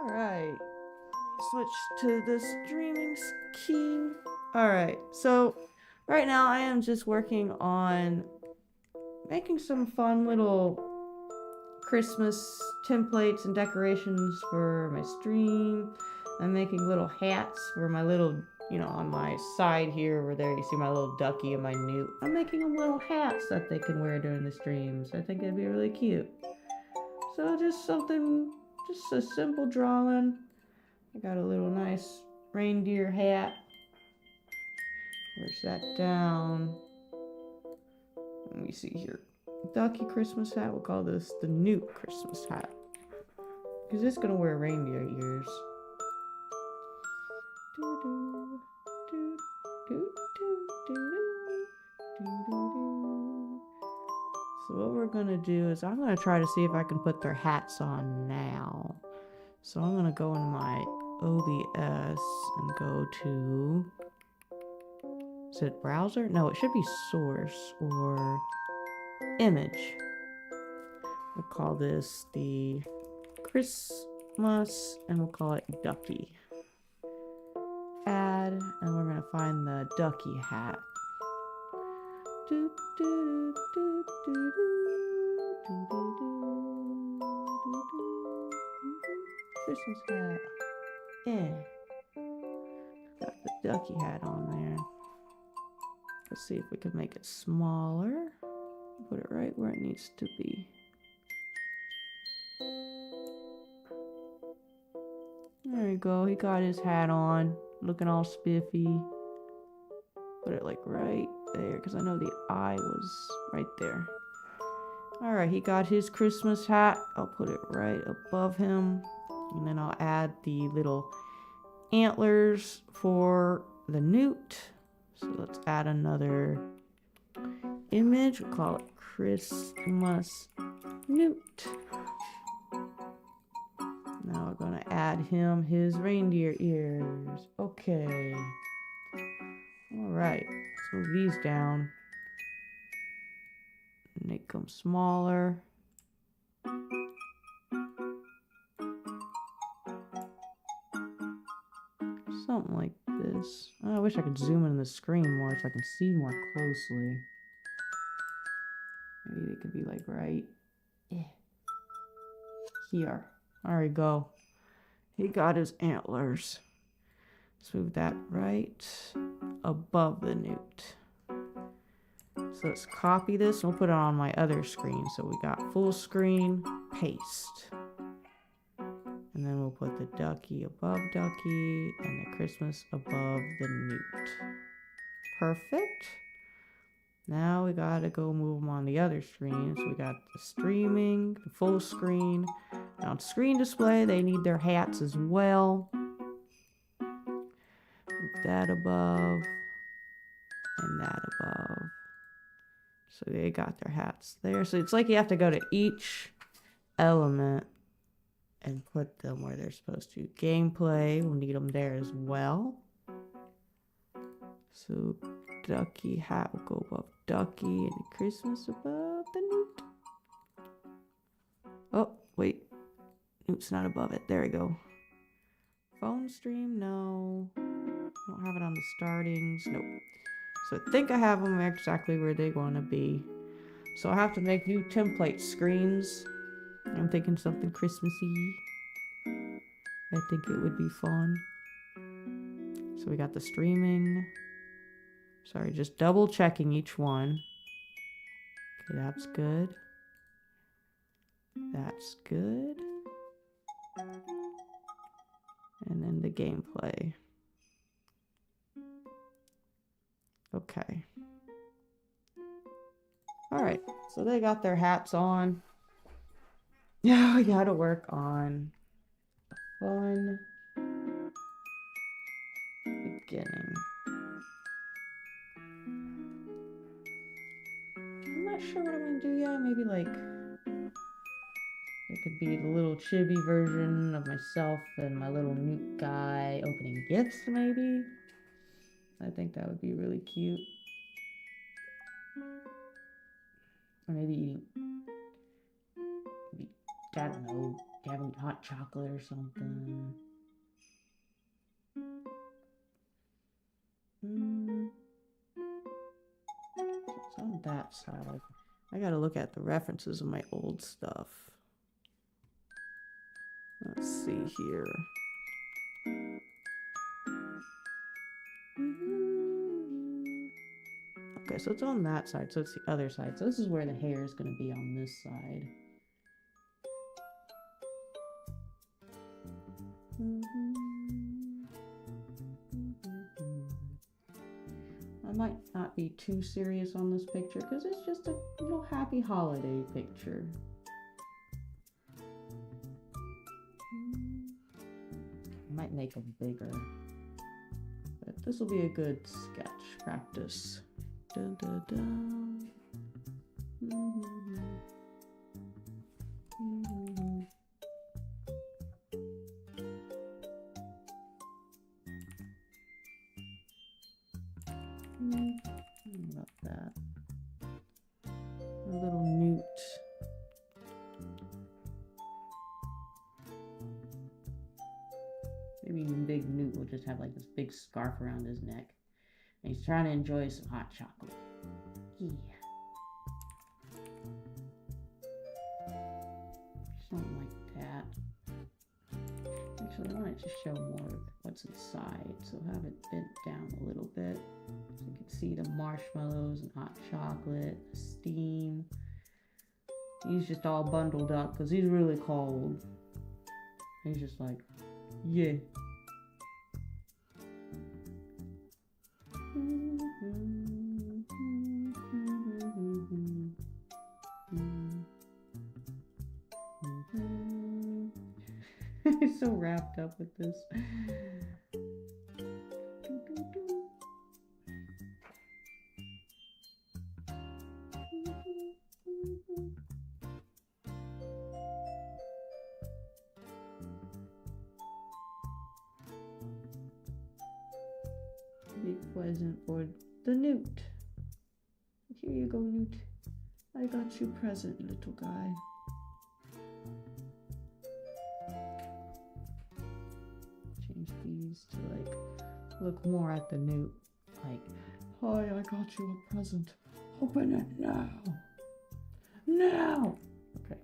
Alright, switch to the streaming key. Alright, so right now I am just working on making some fun little Christmas templates and decorations for my stream. I'm making little hats for my little, on my side here over there, you see my little ducky and my newt. I'm making them little hats that they can wear during the streams. I think it'd be really cute. So just a simple drawing. I got a little nice reindeer hat. Where's that down? Let me see here. Ducky Christmas hat. We'll call this the Newt Christmas hat. Because it's going to wear reindeer ears. So what we're going to do is I'm going to try to see if I can put their hats on now. So I'm going to go in my OBS and go to... Is it browser? No, it should be source or image. We'll call this the Christmas and we'll call it Ducky. Add, and we're gonna find the Ducky hat. Christmas hat. Yeah. Got the Ducky hat on there. Let's see if we can make it smaller. Put it right where it needs to be. There we go. He got his hat on, looking all spiffy. Put it like right there, because I know the eye was right there. Alright, he got his Christmas hat. I'll put it right above him. And then I'll add the little antlers for the newt. So let's add another image. We'll call it Christmas Newt. Now we're going to add him his reindeer ears. Okay. Alright, let's move these down. Make them smaller. Something like this. Oh, I wish I could zoom in the screen more so I can see more closely. Maybe they could be like right here. There we go. He got his antlers. Let's move that right above the newt. So let's copy this and we'll put it on my other screen. So we got full screen, paste. And then we'll put the ducky above ducky and the Christmas above the newt. Perfect. Now we gotta go move them on the other screen. So we got the streaming, the full screen. Now on screen display, they need their hats as well. Move that above and that above. So they got their hats there. So it's like you have to go to each element and put them where they're supposed to. Gameplay, we'll need them there as well. So ducky hat will go above ducky and the Christmas above the newt. Oh, wait. Newt's not above it. There we go. Phone stream? No. Don't have it on the startings. Nope. So I think I have them exactly where they want to be. So I have to make new template screens. I'm thinking something Christmassy. I think it would be fun. So we got the streaming. Sorry, just double checking each one. Okay, that's good. That's good. And then the gameplay. Okay. Alright, so they got their hats on. Now we gotta work on fun beginning. I'm not sure what I'm gonna do yet. Maybe like it could be the little chibi version of myself and my little newt guy opening gifts, maybe. I think that would be really cute. Or maybe eating, I don't know, having hot chocolate or something. It's on that side. I gotta look at the references of my old stuff. Let's see here. Okay, so it's on that side, so it's the other side. So this is where the hair is going to be on this side. I might not be too serious on this picture because it's just a little happy holiday picture. I might make them bigger. But this will be a good sketch practice. Dun, dun, dun. About that. A little newt. Maybe even big newt will just have like this big scarf around his neck. And he's trying to enjoy some hot chocolate. Yeah. Something like that. Actually, I want to show more of what's inside. So have it bent down a little bit. So you can see the marshmallows and hot chocolate, the steam. He's just all bundled up because he's really cold. He's just like, yeah. He's so wrapped up with this. Big present for the newt. Here you go, newt. I got you present, little guy. Change these to like look more at the newt. Like, hi, I got you a present. Open it now. Now. Okay.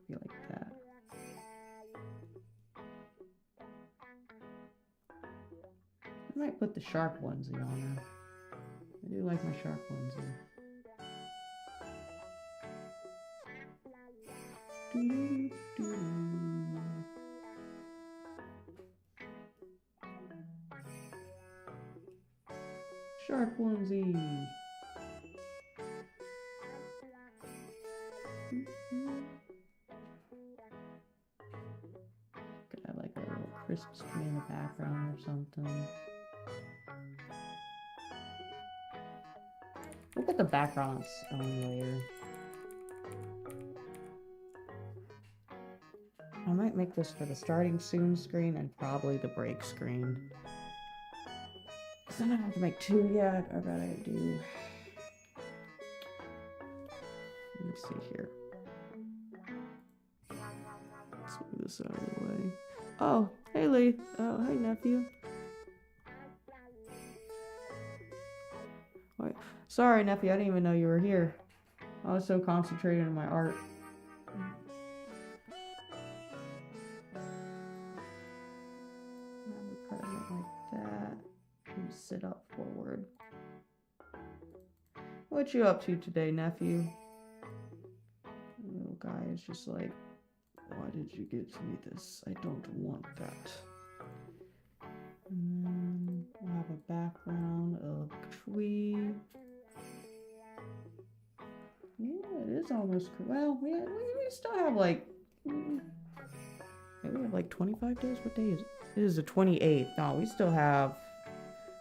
Be like that. I might put the sharp ones on her. I do like my shark onesie. Shark onesie. Could have like a little Christmas tree in the background or something. We'll put the background on later. I might make this for the starting soon screen and probably the break screen. Because then I don't have to make two yet. I bet I do. Let me see here. Let's move this out of the way. Oh, hey Lee. Oh, hey nephew. Wait. Sorry nephew, I didn't even know you were here. I was so concentrated on my art. Sit up forward. What you up to today, nephew? The little guy is just like, why did you get me this? I don't want that. And then we'll have a background of tree. Yeah, it is almost, well, we still have like, we have like 25 days. What day is it? It is the 28th. No, we still have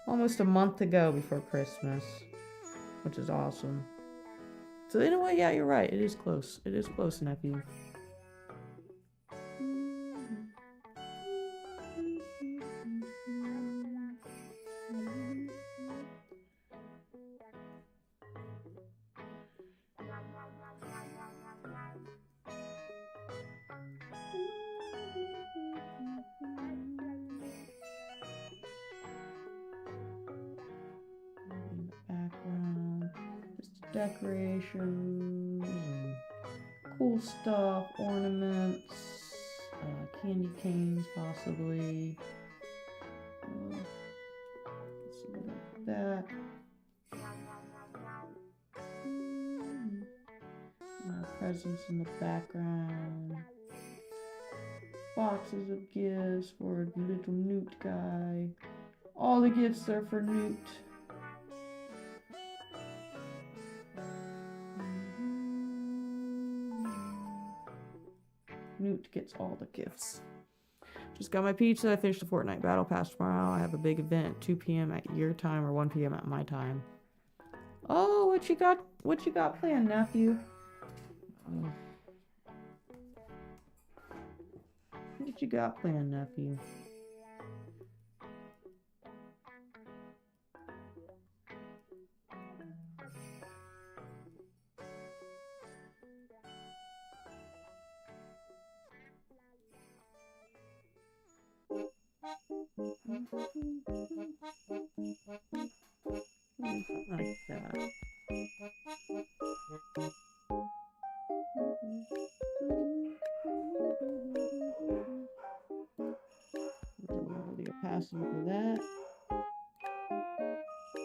almost a month to go before Christmas, which is awesome. So in a way, yeah, you're right. It is close. It is close, nephew. Decorations and cool stuff, ornaments, candy canes possibly. Let's see what like that. Presents in the background. Boxes of gifts for little Newt guy. All the gifts are for Newt. Newt gets all the gifts. Just got my pizza. I finished the Fortnite Battle Pass tomorrow. I have a big event, 2 p.m. at your time or 1 p.m. at my time. Oh, what you got? What you got planned, nephew? Oh. What you got planned, nephew? Like that. The opacity for that.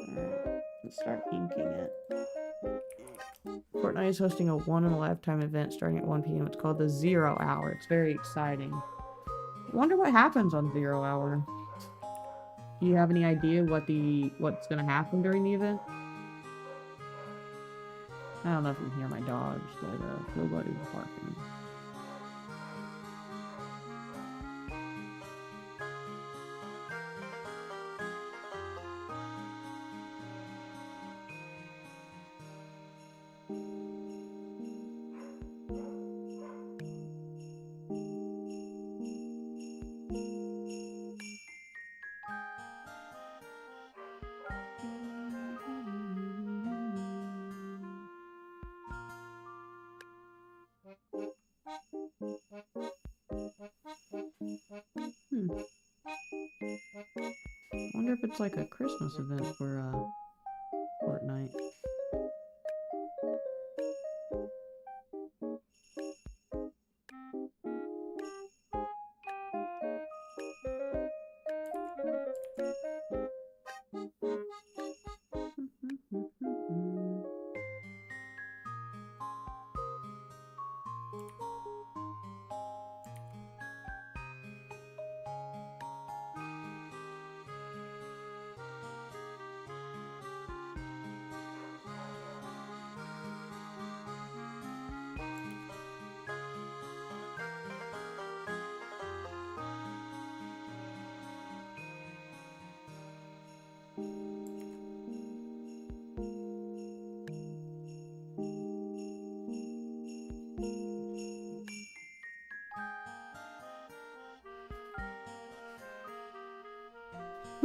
Alright, let's start inking it. Fortnite is hosting a one-in-a-lifetime event starting at 1 p.m. It's called the 0 Hour. It's very exciting. I wonder what happens on 0 Hour. Do you have any idea what's gonna happen during the event? I don't know if you can hear my dogs, but nobody's barking. I wonder if it's like a Christmas event for Fortnite.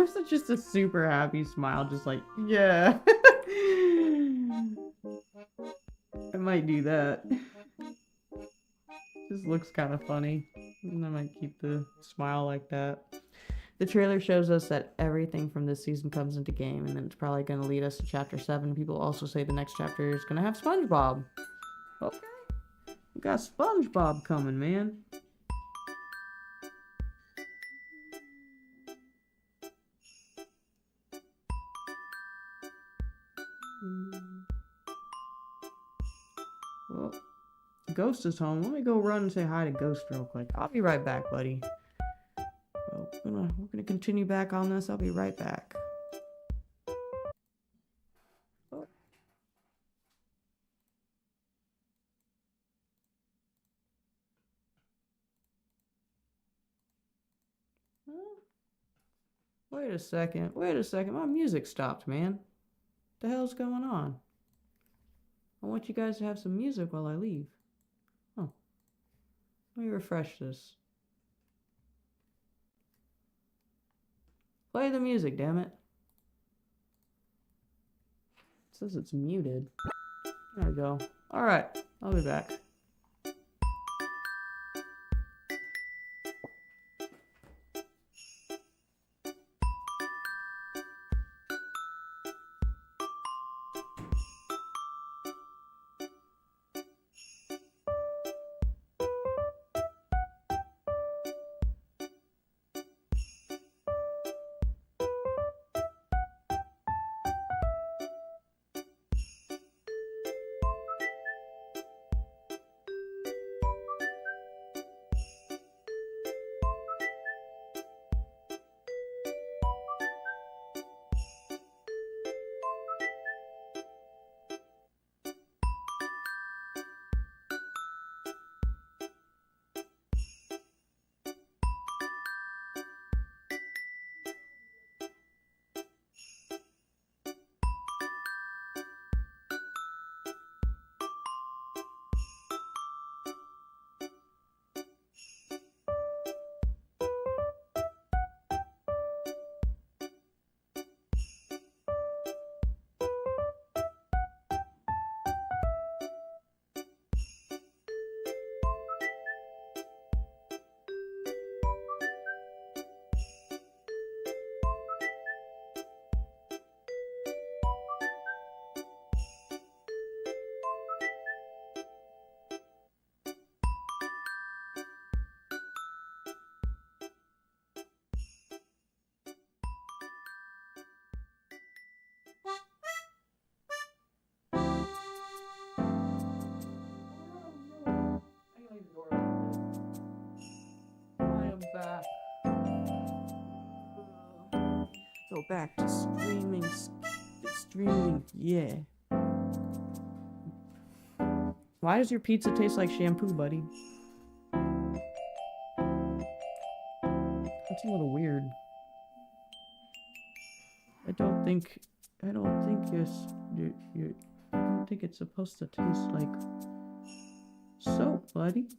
It's just a super happy smile, just like, yeah. I might do that. Just looks kind of funny. And I might keep the smile like that. The trailer shows us that everything from this season comes into game, and then it's probably going to lead us to chapter 7. People also say the next chapter is going to have SpongeBob. Okay. We got SpongeBob coming, man. Well, Ghost is home. Let me go run and say hi to Ghost real quick. I'll be right back, buddy. Well, we're gonna continue back on this. I'll be right back. Oh. Wait a second. Wait a second. My music stopped, man. What the hell's going on? I want you guys to have some music while I leave. Oh. Let me refresh this. Play the music, damn it. It says it's muted. There we go. Alright, I'll be back. Back. Go back to streaming, yeah. Why does your pizza taste like shampoo, buddy? That's a little weird. I don't think it's supposed to taste like soap, buddy.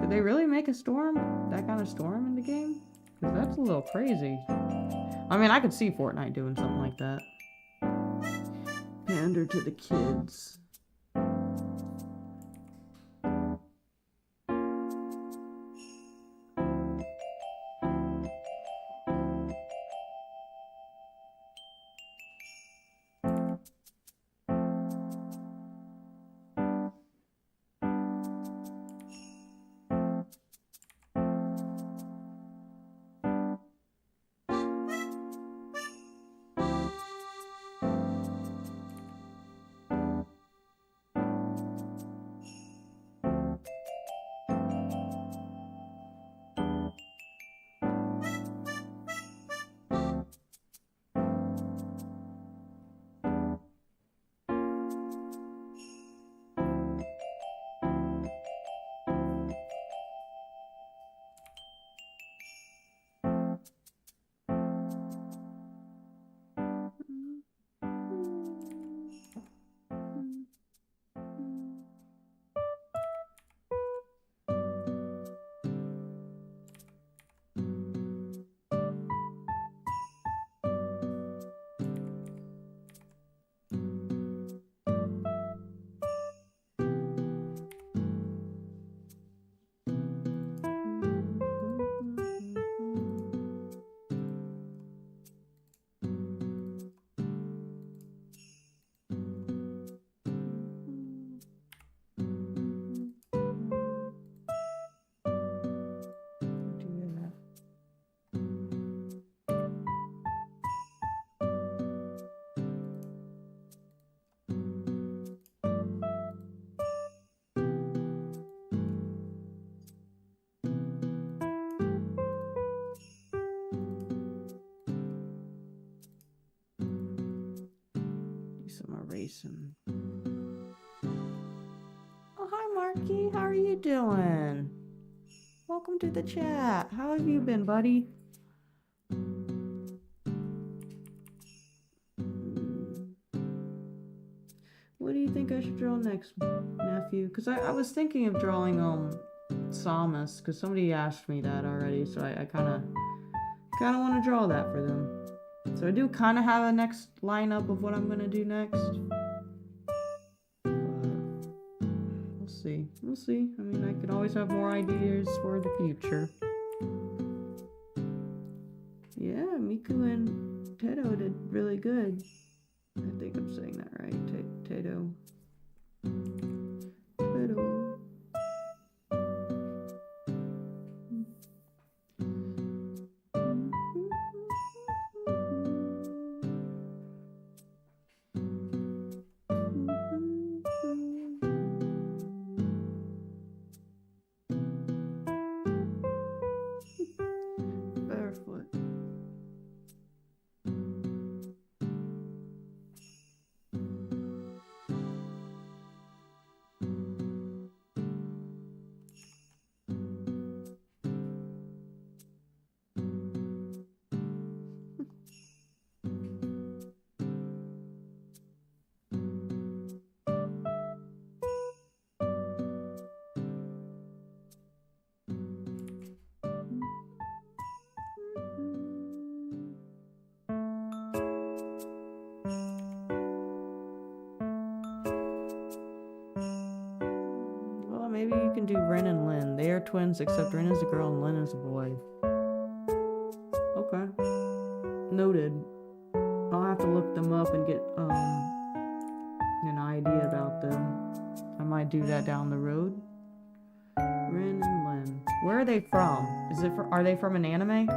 Did they really make a storm? That kind of storm in the game? Because that's a little crazy. I mean, I could see Fortnite doing something like that. Pander to the kids. erase him. Oh, hi, Marky. How are you doing? Welcome to the chat. How have you been, buddy? What do you think I should draw next, nephew? Because I was thinking of drawing Samus, because somebody asked me that already, so I kind of want to draw that for them. So I do kind of have a next lineup of what I'm going to do next. But we'll see. We'll see. I mean, I could always have more ideas for the future. Yeah, Miku and Teto did really good. I think I'm saying that right. Teto. Barefoot. Maybe you can do Ren and Lyn. They are twins, except Ren is a girl and Lyn is a boy. Okay. Noted. I'll have to look them up and get an idea about them. I might do that down the road. Ren and Lyn. Where are they from? Are they from an anime?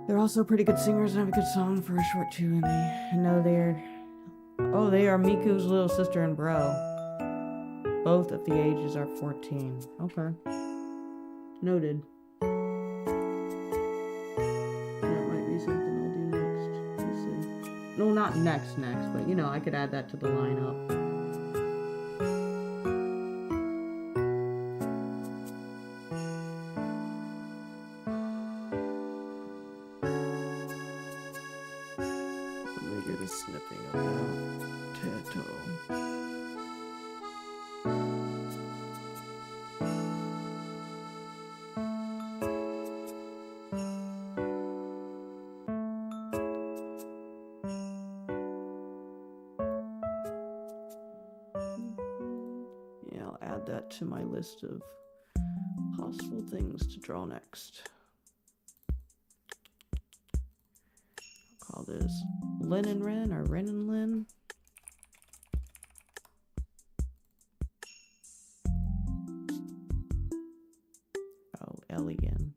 They're also pretty good singers and have a good song for a short too, and I know they are Miku's little sister and bro. Both of the ages are 14. Okay. Noted. That might be something I'll do next. We'll see. No, not next, but you know, I could add that to the lineup. Snipping about Teto. Yeah, I'll add that to my list of possible things to draw next. Call this Lyn and Ren or Ren and Lyn. Oh, Elian.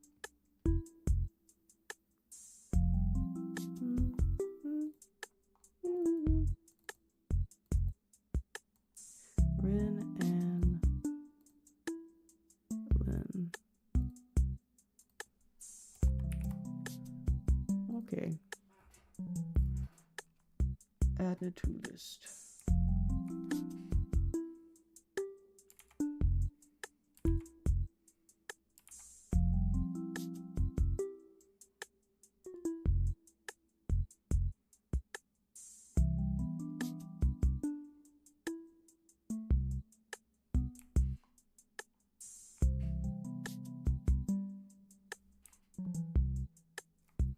Ren and Lyn. Okay. Added to list.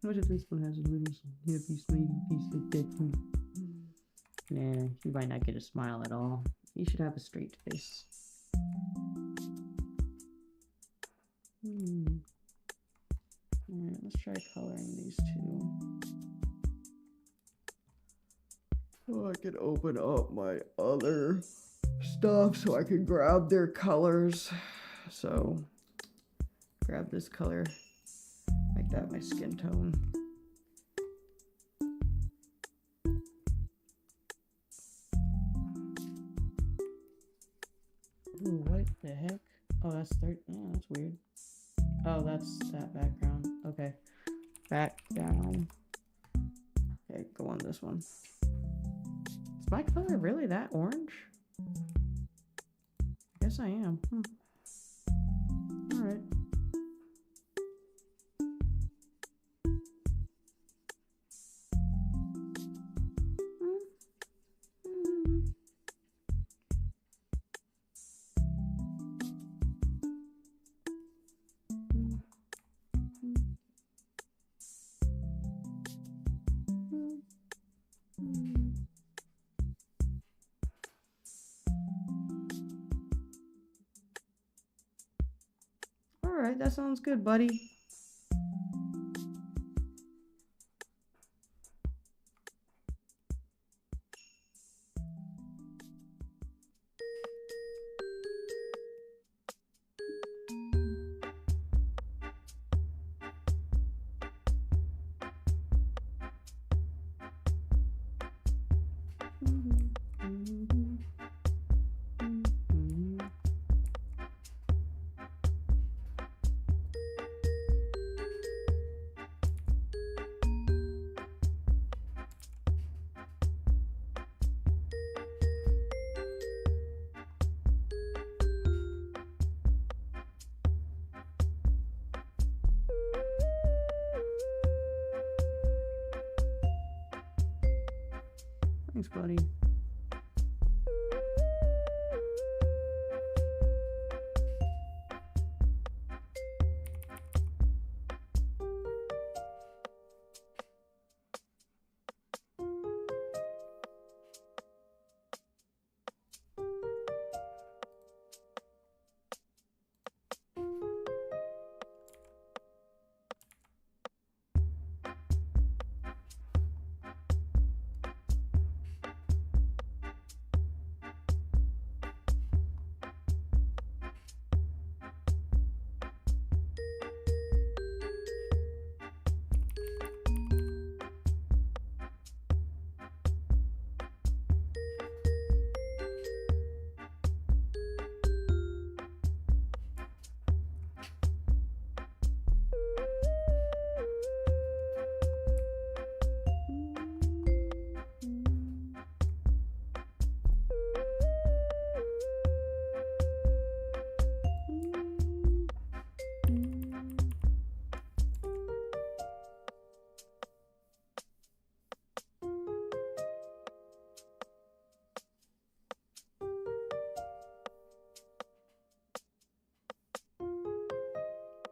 What if this one has a little happy smiley face like that too? Nah, you might not get a smile at all. You should have a straight face. Alright, let's try coloring these two. Oh, I can open up my other stuff so I can grab their colors. So, grab this color, make that my skin tone. Ooh, what the heck? Oh, that's oh, that's weird. Oh, that's that background. Okay. Back down. Okay, go on this one. Is my color really that orange? I guess I am. Alright. Alright, that sounds good, buddy. Thanks, buddy.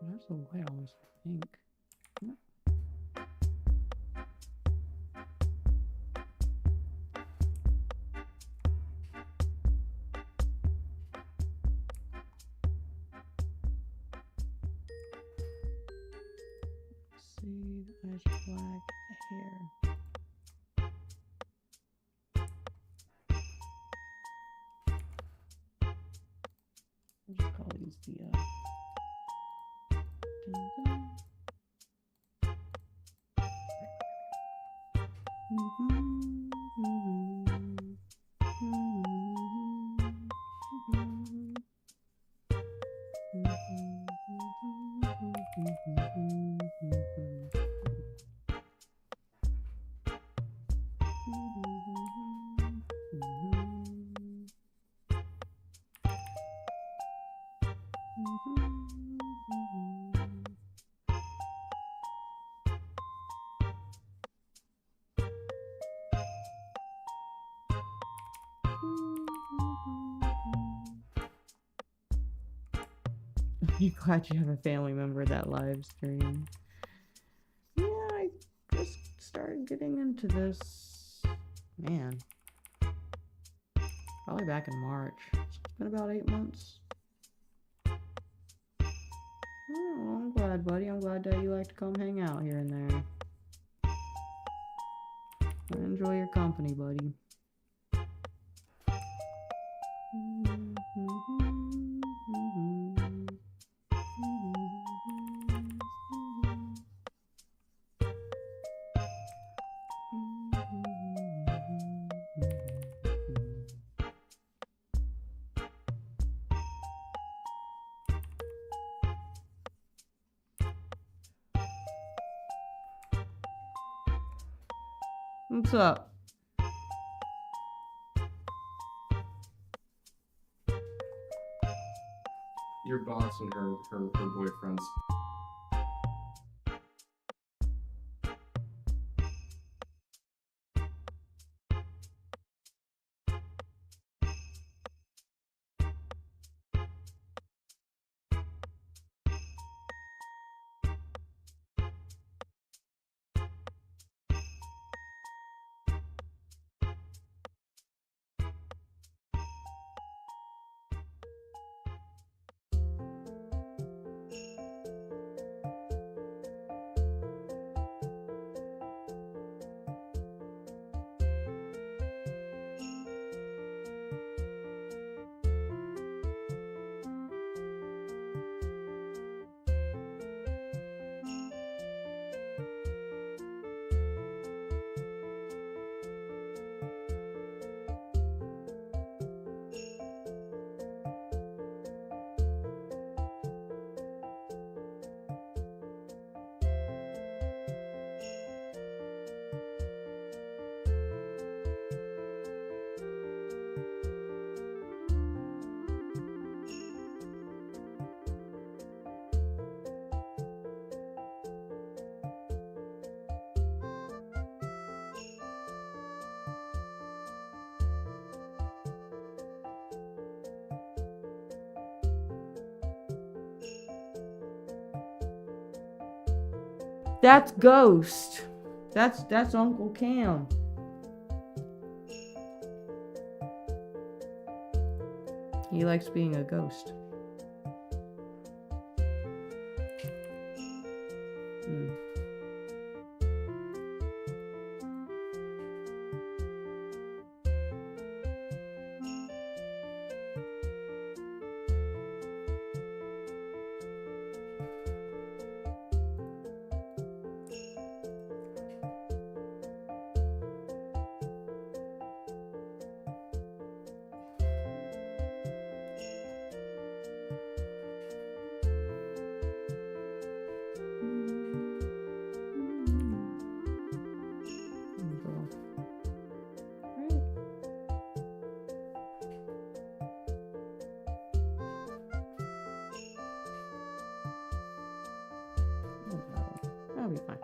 There's a white almost pink. See, the eyes are black, hair. I'll just call these the You're glad you have a family member that live stream. Yeah, I getting into this, man, probably back in March. It's been about 8 months. Oh, well, I'm glad, buddy. I'm glad that you like to come hang out here and there. I enjoy your company, buddy. What's up? Your boss and her boyfriends. That's Ghost. That's Uncle Cam. He likes being a ghost. That'll be fine.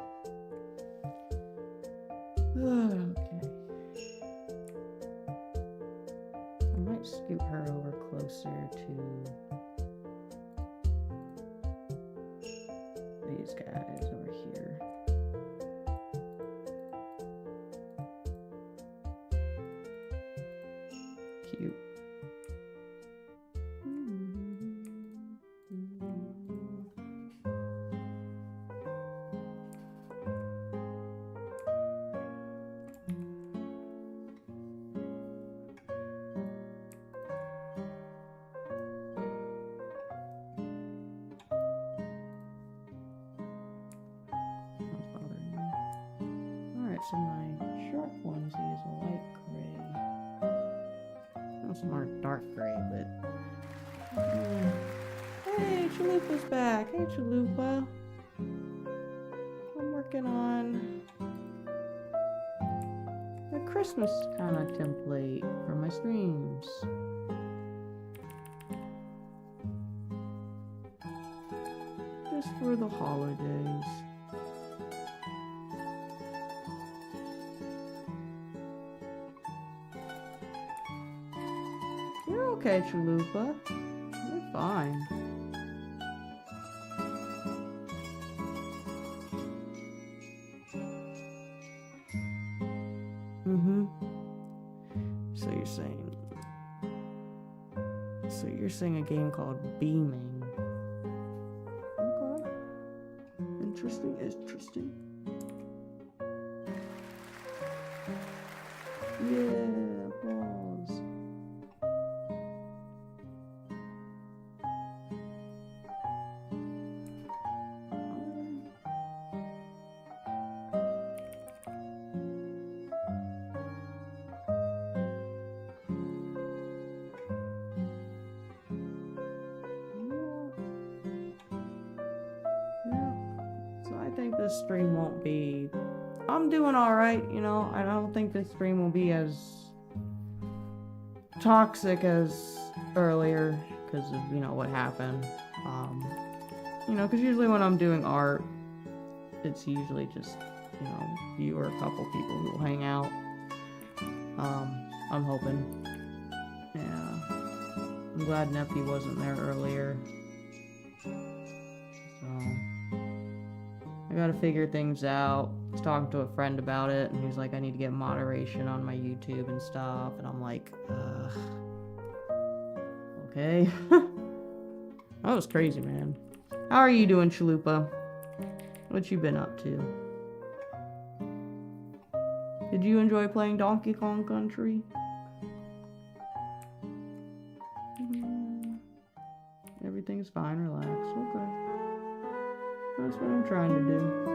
Okay. I might scoot her over closer to these guys over here. Cute. So my sharp onesie is a light gray. Some are dark gray, but hey, Chalupa's back. Hey, Chalupa. I'm working on a Christmas kind of template for my streams. Just for the holidays. You're okay, Chalupa. You're fine. So you're saying a game called Beaming. Okay. Interesting, interesting. Yeah, applause. Yeah. So I think this stream won't be... I'm doing alright, you know. I don't think this stream will be as toxic as earlier because of, you know, what happened. You know, because usually when I'm doing art, it's usually just, you know, you or a couple people who will hang out. I'm hoping. Yeah. I'm glad Neppy wasn't there earlier. So, I gotta figure things out. I was talking to a friend about it, and he's like, I need to get moderation on my YouTube and stuff. And I'm like, okay. That was crazy, man. How are you doing, Chalupa? What you been up to? Did you enjoy playing Donkey Kong Country? Everything's fine, relax. Okay. That's what I'm trying to do.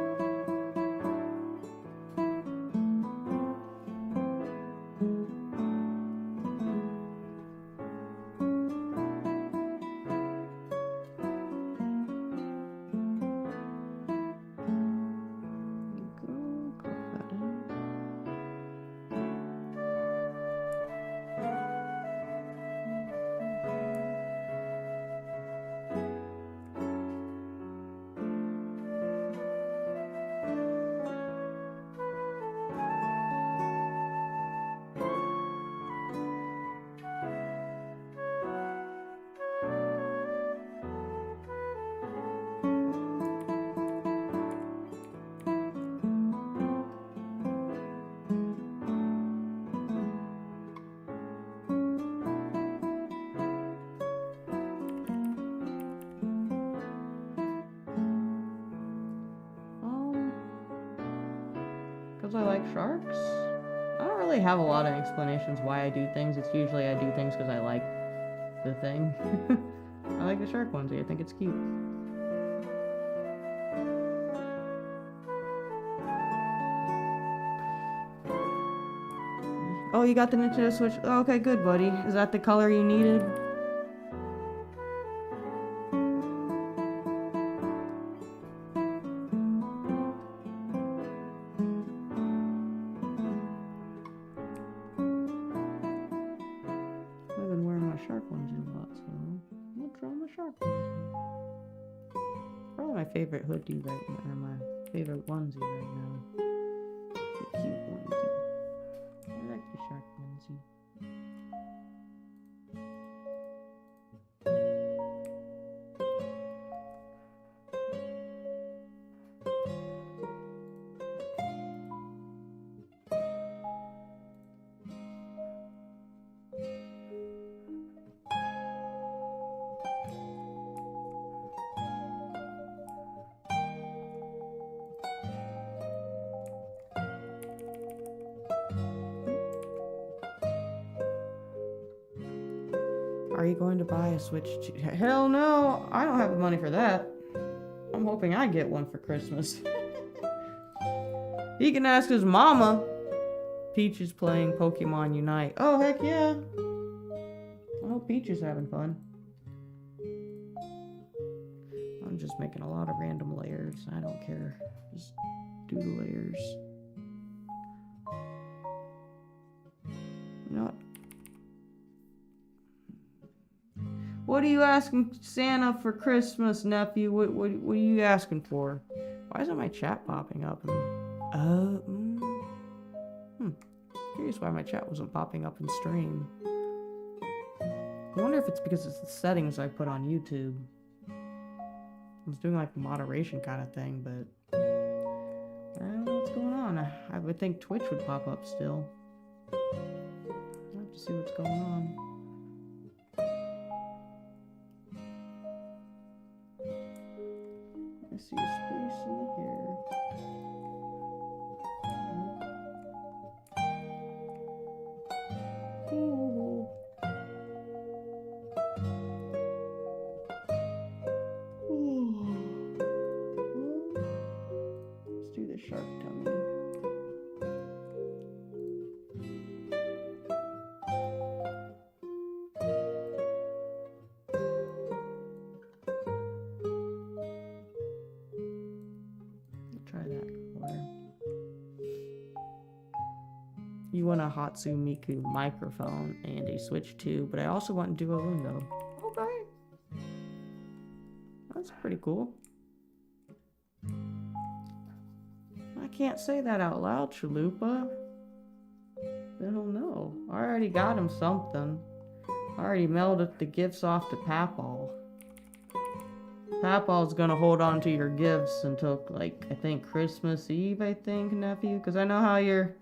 Because I like sharks? I don't really have a lot of explanations why I do things. It's usually I do things because I like the thing. I like the shark onesie. I think it's cute. Oh, you got the Nintendo Switch? Oh, okay, good, buddy. Is that the color you needed? I've been wearing my shark onesie a lot, so I'll draw my shark onesie. Probably my favorite hoodie right now, or my favorite onesie right now. The cute onesie. I like the shark onesie. Are you going to buy a Switch? Hell no! I don't have the money for that. I'm hoping I get one for Christmas. He can ask his mama. Peach is playing Pokemon Unite. Oh, heck yeah! I hope Peach is having fun. I'm just making a lot of random layers. I don't care. Just do the layers. You know what? What are you asking Santa for Christmas, nephew? What are you asking for? Why isn't my chat popping up? Curious why my chat wasn't popping up in stream. I wonder if it's because it's the settings I put on YouTube. I was doing like a moderation kind of thing, but I don't know what's going on. I would think Twitch would pop up still. I'll have to see what's going on. I see a space in the hair. Ooh. Ooh. Let's do the shark tummy. Try that color. You want a Hatsune Miku microphone and a Switch 2, but I also want Duolingo. Okay. That's pretty cool. I can't say that out loud, Chalupa. I don't know. I already got him something. I already mailed the gifts off to Papal. Papal's gonna hold on to your gifts until, like, I think Christmas Eve, nephew? Because I know how your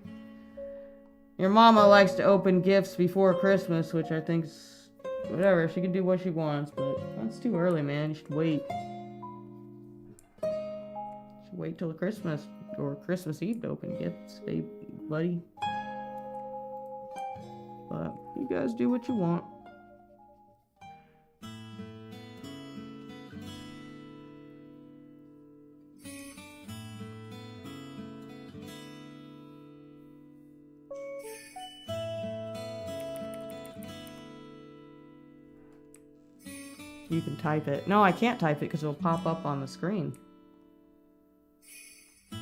mama likes to open gifts before Christmas, which I think's whatever. She can do what she wants, but that's too early, man. You should wait. You should wait till Christmas or Christmas Eve to open gifts, buddy. But you guys do what you want. You can type it. No, I can't type it because it'll pop up on the screen. Yeah,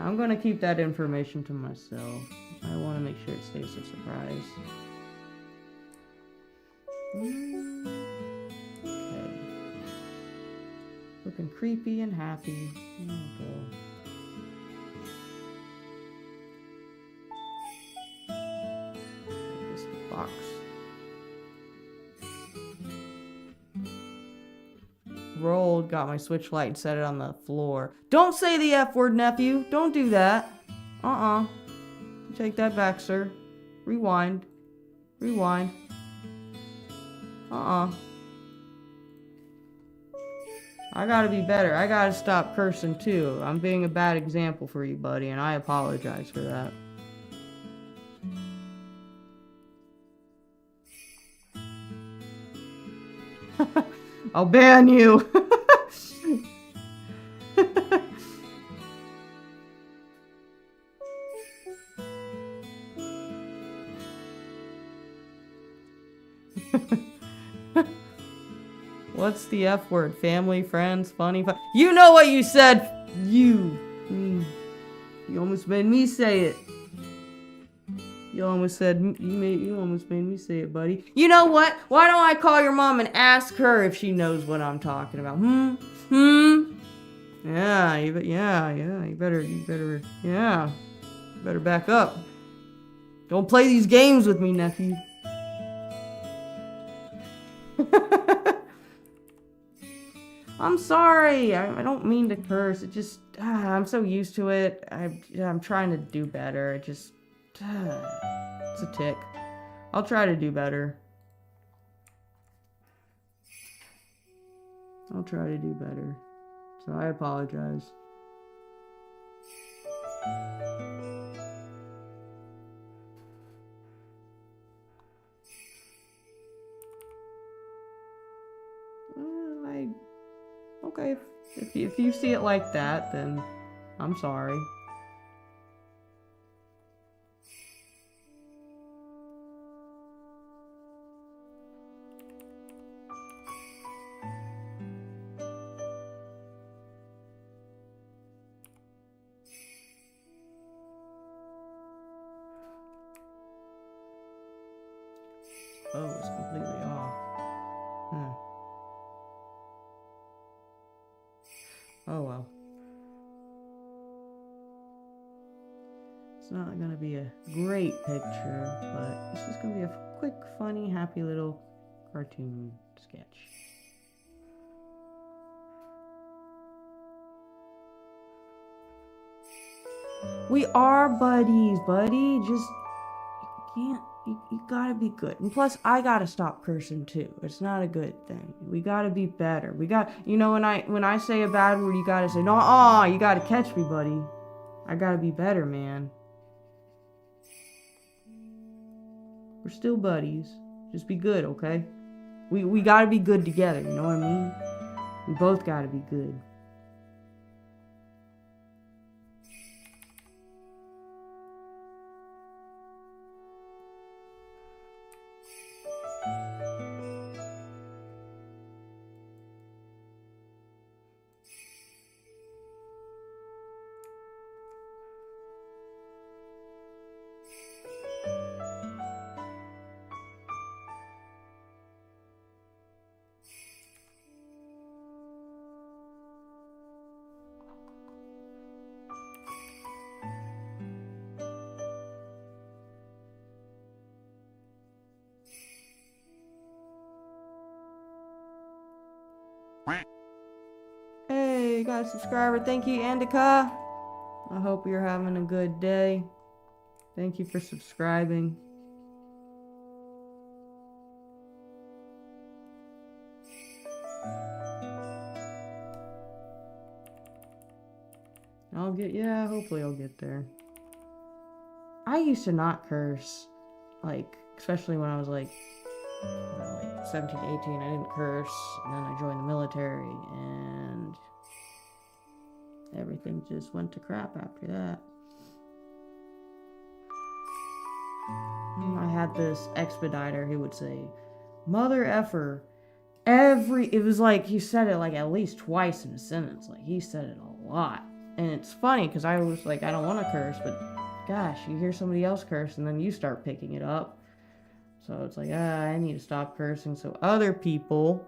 I'm gonna keep that information to myself. I want to make sure it stays a surprise. Okay. Looking creepy and happy. Okay. This box. Rolled, got my Switch Lite and set it on the floor. Don't say the F word, nephew. Don't do that. Take that back, sir. Rewind. Rewind. I gotta be better. I gotta stop cursing too. I'm being a bad example for you, buddy, and I apologize for that. I'll ban you. What's the F word? Family, friends, funny, You know what you said! You almost made me say it. You almost made me say it, buddy. You know what? Why don't I call your mom and ask her if she knows what I'm talking about? Yeah, you better back up. Don't play these games with me, nephew. I'm sorry. I don't mean to curse. It just I'm so used to it. I'm trying to do better. It just it's a tick. I'll try to do better. I'll try to do better. So I apologize. Okay, if you see it like that, then I'm sorry. Oh, it's completely off. Oh well. It's not gonna be a great picture, but it's just gonna be a quick, funny, happy little cartoon sketch. We are buddies, buddy. Just, you can't You gotta be good. And plus, I gotta stop cursing too. It's not a good thing. We gotta be better. When I say a bad word, you gotta say, no, you gotta catch me, buddy. I gotta be better, man. We're still buddies. Just be good, okay? We gotta be good together, you know what I mean? We both gotta be good. Hey, got a subscriber. Thank you, Andika. I hope you're having a good day. Thank you for subscribing. Hopefully I'll get there. I used to not curse. Like, especially when I was like 17, 18, I didn't curse. And then I joined the military and everything just went to crap after that. I had this expediter who would say, mother effer. It was like he said it like at least twice in a sentence. Like he said it a lot. And it's funny because I was like, I don't want to curse, but gosh, you hear somebody else curse and then you start picking it up. So it's like, I need to stop cursing so other people,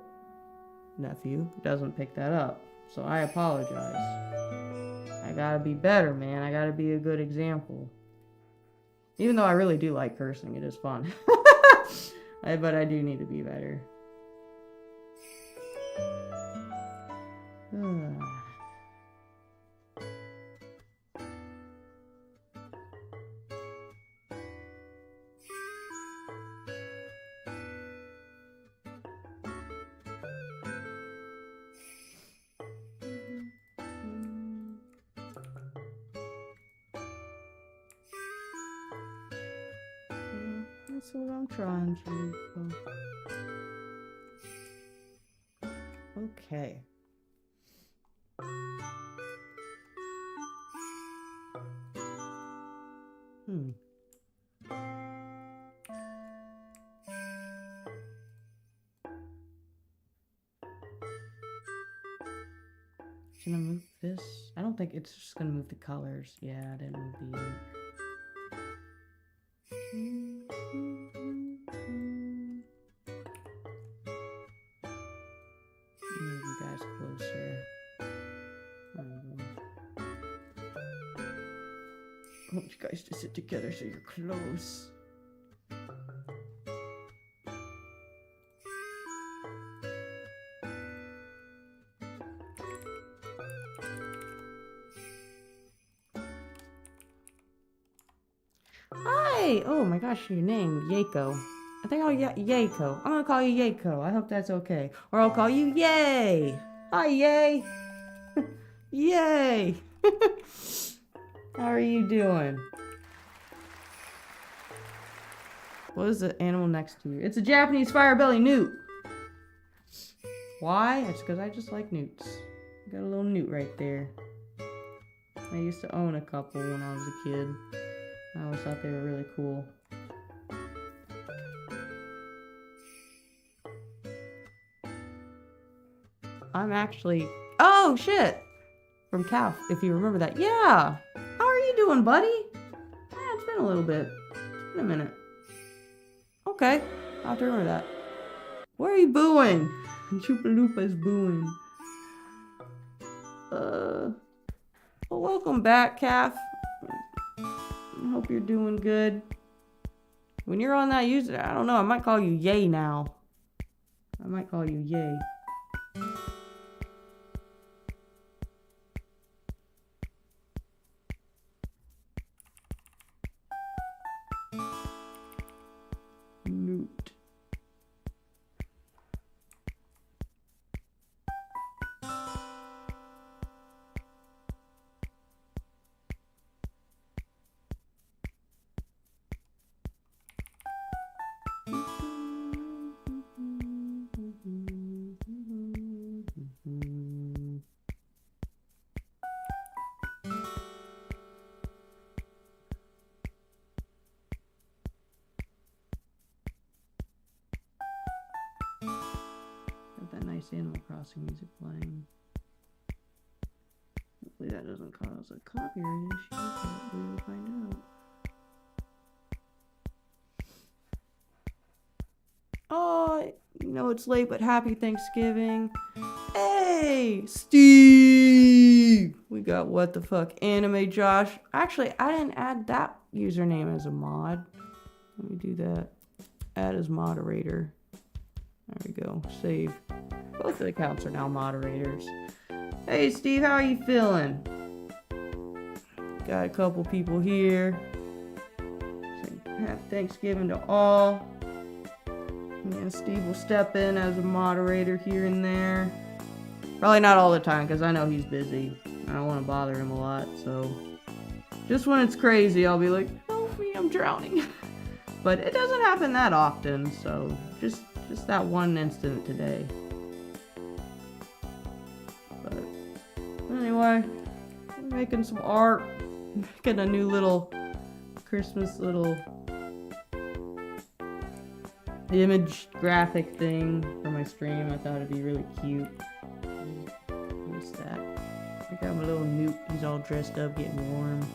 nephew, doesn't pick that up. So I apologize. I gotta be better, man. I gotta be a good example. Even though I really do like cursing, it is fun. But I do need to be better. That's what I'm trying to do. Okay. Gonna move this? I don't think it's just gonna move the colors. Yeah, I didn't move the ink. Move you guys closer. I want you guys to sit together so you're close. Hi! Oh my gosh, your name, Yako. I think Yako. I'm gonna call you Yako. I hope that's okay. Or I'll call you Yay! Hi, Yay! Yay! How are you doing? What is the animal next to you? It's a Japanese firebelly newt. Why? It's because I just like newts. Got a little newt right there. I used to own a couple when I was a kid. I always thought they were really cool. I'm actually... Oh, shit! From Calf, if you remember that. Yeah! How are you doing, buddy? Yeah, it's been a little bit. It's been a minute. Okay, I'll have to remember that. Where are you booing? Chupa Lupa's booing. Well, welcome back, Calf. I hope you're doing good. When you're on that user, I don't know, I might call you Yay now. I might call you Yay. fruit. That nice Animal Crossing music playing. Hopefully that doesn't cause a copyright issue, but we will find out. Oh, you know it's late, but happy Thanksgiving. Hey, Steve! We got what the fuck, Anime Josh. Actually, I didn't add that username as a mod. Let me do that. Add as moderator. There we go. Save. Both of the accounts are now moderators. Hey Steve, how are you feeling? Got a couple people here. Happy Thanksgiving to all. And Steve will step in as a moderator here and there. Probably not all the time, because I know he's busy. I don't want to bother him a lot, so... Just when it's crazy, I'll be like, help me, I'm drowning. But it doesn't happen that often, so just that one instant today. But anyway, I'm making some art. Making a new little Christmas little image graphic thing for my stream. I thought it'd be really cute. What's that? I got my little newt. He's all dressed up, getting warm.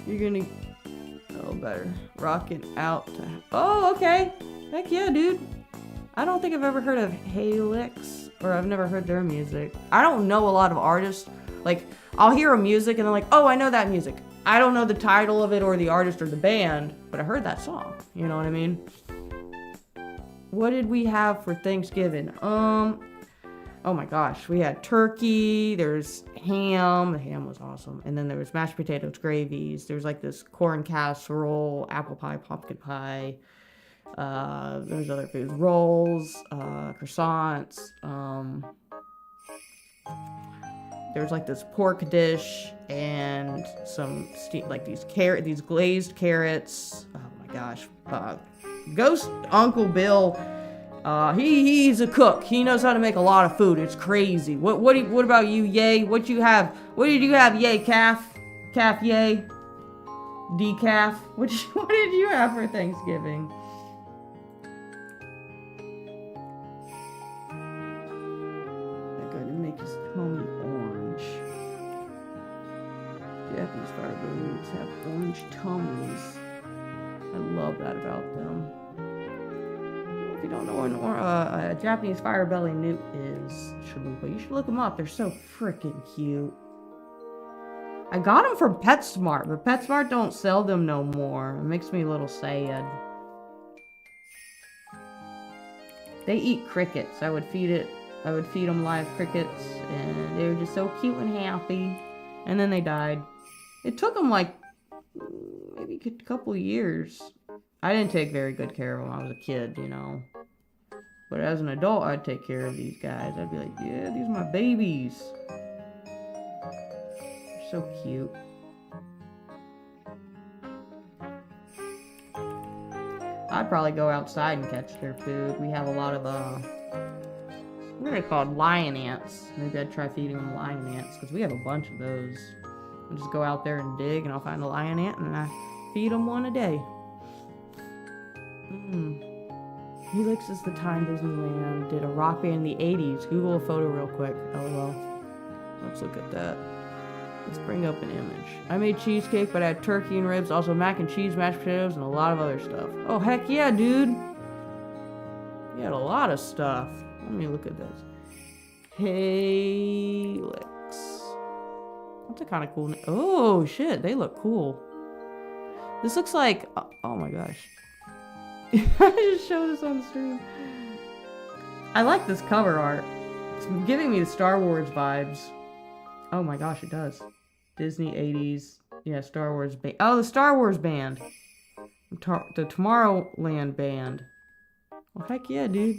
You're gonna... Oh, better. Rocking out. Oh, okay. Heck yeah, dude. I don't think I've ever heard of Halix, or I've never heard their music. I don't know a lot of artists. Like, I'll hear a music and I'm like, oh, I know that music. I don't know the title of it or the artist or the band, but I heard that song. You know what I mean? What did we have for Thanksgiving? Oh my gosh, we had turkey, there's ham, the ham was awesome, and then there was mashed potatoes, gravies, there's like this corn casserole, apple pie, pumpkin pie, there's other foods, rolls, croissants, there's like this pork dish, and some like these glazed carrots, oh my gosh, Ghost Uncle Bill, he's a cook. He knows how to make a lot of food. It's crazy. What about you, Yay? What did you have, Yay? Calf, Yay? Decaf? What did you have for Thanksgiving? I'm going to make his tummy orange. Japanese firebird newts have orange tummies. I love that about them. If you don't know what a Japanese fire belly newt is, Chalupa, you should look them up. They're so freaking cute. I got them from PetSmart, but PetSmart don't sell them no more. It makes me a little sad. They eat crickets. I would feed them live crickets, and they were just so cute and happy. And then they died. It took them like maybe a couple years. I didn't take very good care of them. I was a kid, you know. But as an adult, I'd take care of these guys. I'd be like, yeah, these are my babies. They're so cute. I'd probably go outside and catch their food. We have a lot of, what are they called? Lion ants. Maybe I'd try feeding them lion ants, because we have a bunch of those. I'll just go out there and dig, and I'll find a lion ant, and I feed them one a day. Helix is the time Disneyland did a rock band in the 80s. Google a photo real quick. LOL. Let's look at that. Let's bring up an image. I made cheesecake, but I had turkey and ribs, also mac and cheese, mashed potatoes, and a lot of other stuff. Oh, heck yeah, dude. You had a lot of stuff. Let me look at this. Helix. That's a kind of cool name. Oh, shit. They look cool. This looks like... Oh, my gosh. I just showed this on the stream. I like this cover art. It's giving me the Star Wars vibes. Oh my gosh, it does. Disney 80s. Yeah, Star Wars band. Oh, the Star Wars band. The Tomorrowland Band. Well, heck yeah, dude.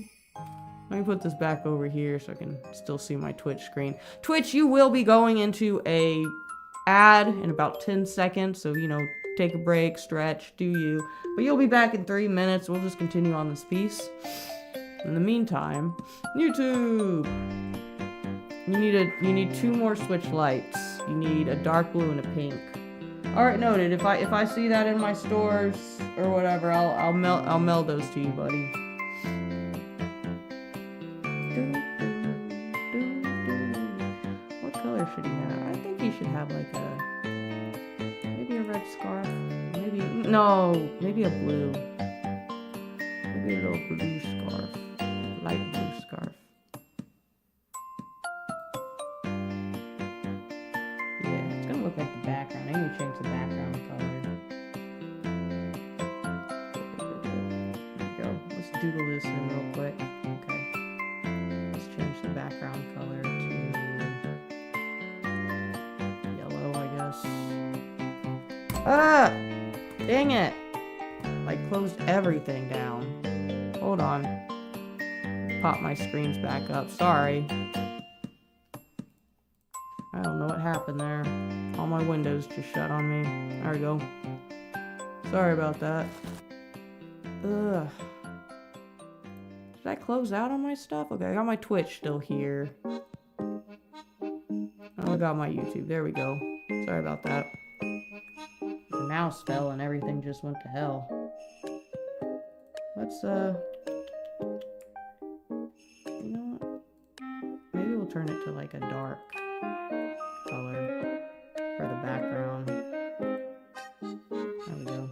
Let me put this back over here so I can still see my Twitch screen. Twitch, you will be going into a ad in about 10 seconds. So, you know, take a break, stretch, do you. But you'll be back in 3 minutes. We'll just continue on this piece. In the meantime, YouTube. You need 2 more switch lights. You need a dark blue and a pink. Alright, noted. If I see that in my stores or whatever, I'll mail those to you, buddy. What color should he have? I think he should have like maybe a red scarf. Maybe a blue. Maybe a little blue scarf. Light blue scarf. Yeah, it's gonna look like the background. I need to change the background color. There we go. Let's doodle this in real quick. Okay. Let's change the background color to yellow, I guess. Ah! Dang it! Like, closed everything down. Hold on. Pop my screens back up. Sorry. I don't know what happened there. All my windows just shut on me. There we go. Sorry about that. Ugh. Did I close out on my stuff? Okay, I got my Twitch still here. Oh, I got my YouTube. There we go. Sorry about that. The mouse fell and everything just went to hell. Let's, you know what? Maybe we'll turn it to like a dark color for the background. There we go.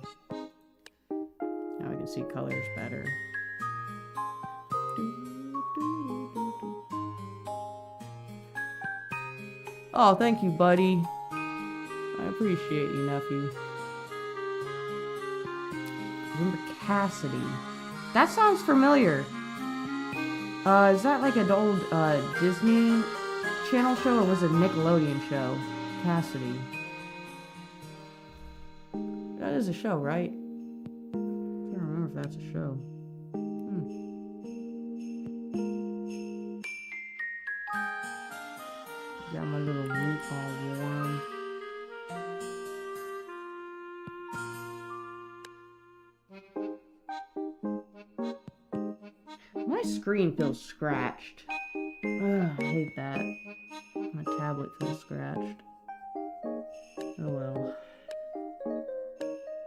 Now we can see colors better. Oh, thank you, buddy. I appreciate you, nephew. Remember Cassidy. That sounds familiar. Is that like an old Disney Channel show, or was it a Nickelodeon show? Cassidy. That is a show, right? I can't remember if that's a show. Got my little root all warm. My screen feels scratched. Ugh, I hate that. My tablet feels scratched. Oh well.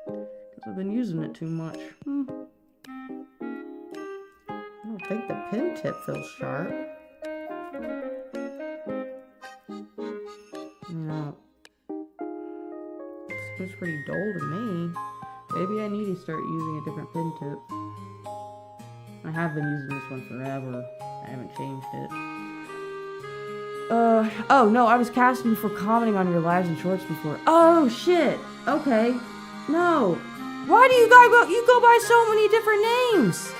Because I've been using it too much. I don't think the pen tip feels sharp. No. It feels pretty dull to me. Maybe I need to start using a different pen tip. I have been using this one forever. I haven't changed it. Oh no, I was casting for commenting on your lives and shorts before. Oh shit! Okay. No. Why do you go by so many different names?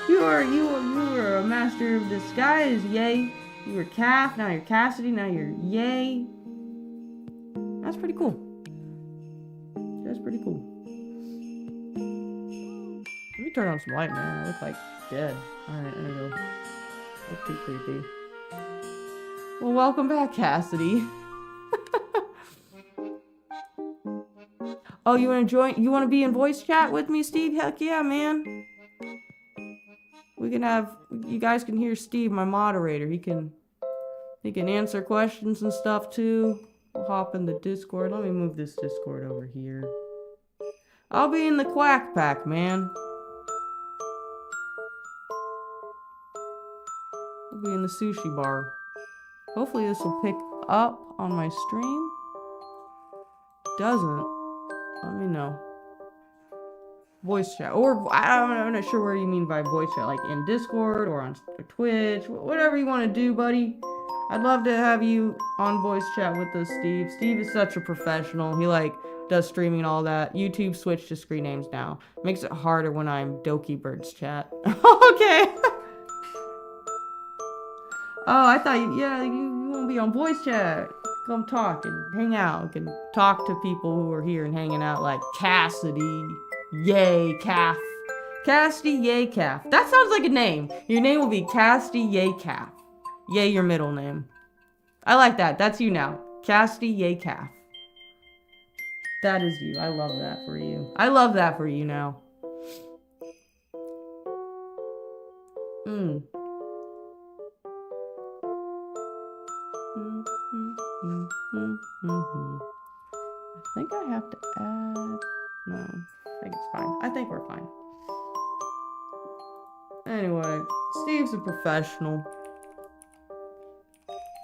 You were a master of disguise, yay. You were Calf, now you're Cassidy, now you're Yay. That's pretty cool. That's pretty cool. Let me turn on some light, man. I look like dead. Alright, there we go. That's too creepy. Well, welcome back, Cassidy. Oh, you wanna join? You wanna be in voice chat with me, Steve? Heck yeah, man. You guys can hear Steve, my moderator. He can answer questions and stuff too. We'll hop in the Discord. Let me move this Discord over here. I'll be in the Quack Pack, man. I'll be in the sushi bar. Hopefully this will pick up on my stream. Doesn't. Let me know. Voice chat, or I'm not sure where you mean by voice chat, like in Discord or on Twitch, whatever you want to do, buddy. I'd love to have you on voice chat with us, Steve. Steve is such a professional. He does streaming and all that. YouTube switched to screen names now. Makes it harder when I'm Doki Birds chat. Okay. Oh, I thought you want to be on voice chat. Come talk and hang out. You can talk to people who are here and hanging out, like Cassidy. Yay, Calf. Cassidy Yay Calf. That sounds like a name. Your name will be Cassidy Yay Calf. Yay, your middle name. I like that. That's you now. Cassidy Yay Calf. That is you. I love that for you. I love that for you now. Mm. I think I have to add... No, I think it's fine. I think we're fine. Anyway, Steve's a professional.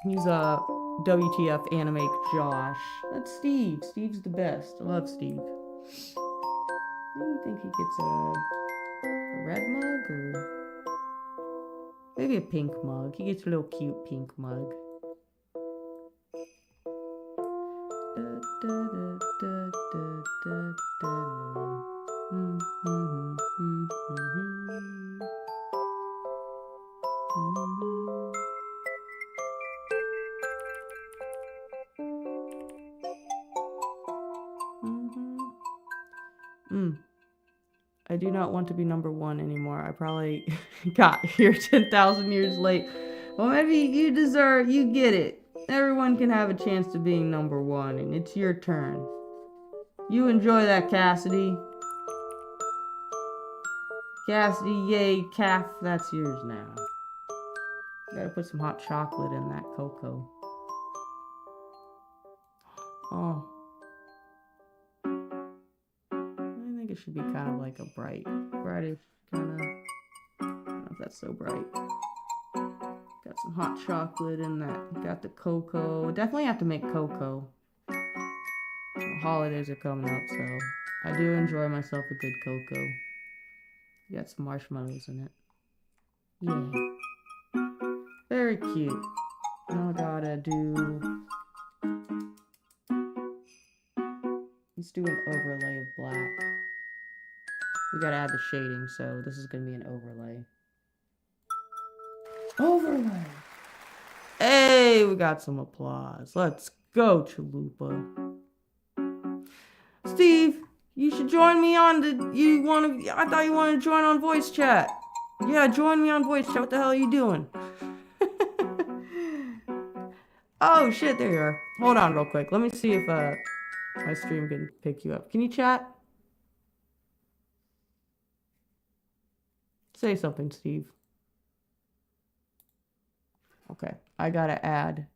He's a WTF Animate Josh. That's Steve. Steve's the best. I love Steve. Do you think he gets a red mug or maybe a pink mug? He gets a little cute pink mug. I do not want to be number one anymore. I probably got here 10,000 years late. Well, maybe you get it. Everyone can have a chance to being number one, and it's your turn. You enjoy that, Cassidy. Cassidy, yay, calf, that's yours now. Gotta put some hot chocolate in that cocoa. Oh. I think it should be kind of like a brightish kind of. I don't know if that's so bright. Got some hot chocolate in that. Got the cocoa. Definitely have to make cocoa. The holidays are coming up, so I do enjoy myself a good cocoa. Got some marshmallows in it. Yeah. Very cute. Now I gotta do... Let's do an overlay of black. We gotta add the shading, so this is gonna be an overlay. Overlay! Hey, we got some applause. Let's go, Chalupa. Steve, you should join me on the... I thought you wanted to join on voice chat. Yeah, join me on voice chat. What the hell are you doing? Oh, shit, there you are. Hold on real quick. Let me see if my stream can pick you up. Can you chat? Say something, Steve. Okay, I gotta add.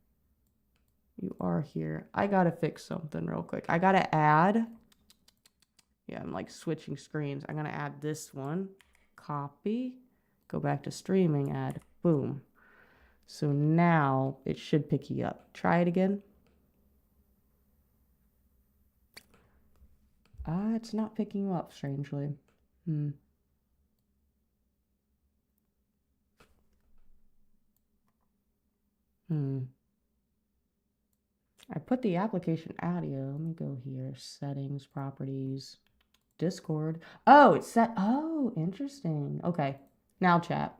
You are here. I gotta fix something real quick. I gotta add. Yeah, I'm like switching screens. I'm gonna add this one. Copy. Go back to streaming, add. Boom. So now it should pick you up. Try it again. It's not picking you up, strangely. I put the application audio. Let me go here. Settings, properties, Discord. Oh, it's set. Oh, interesting. Okay. Now chat.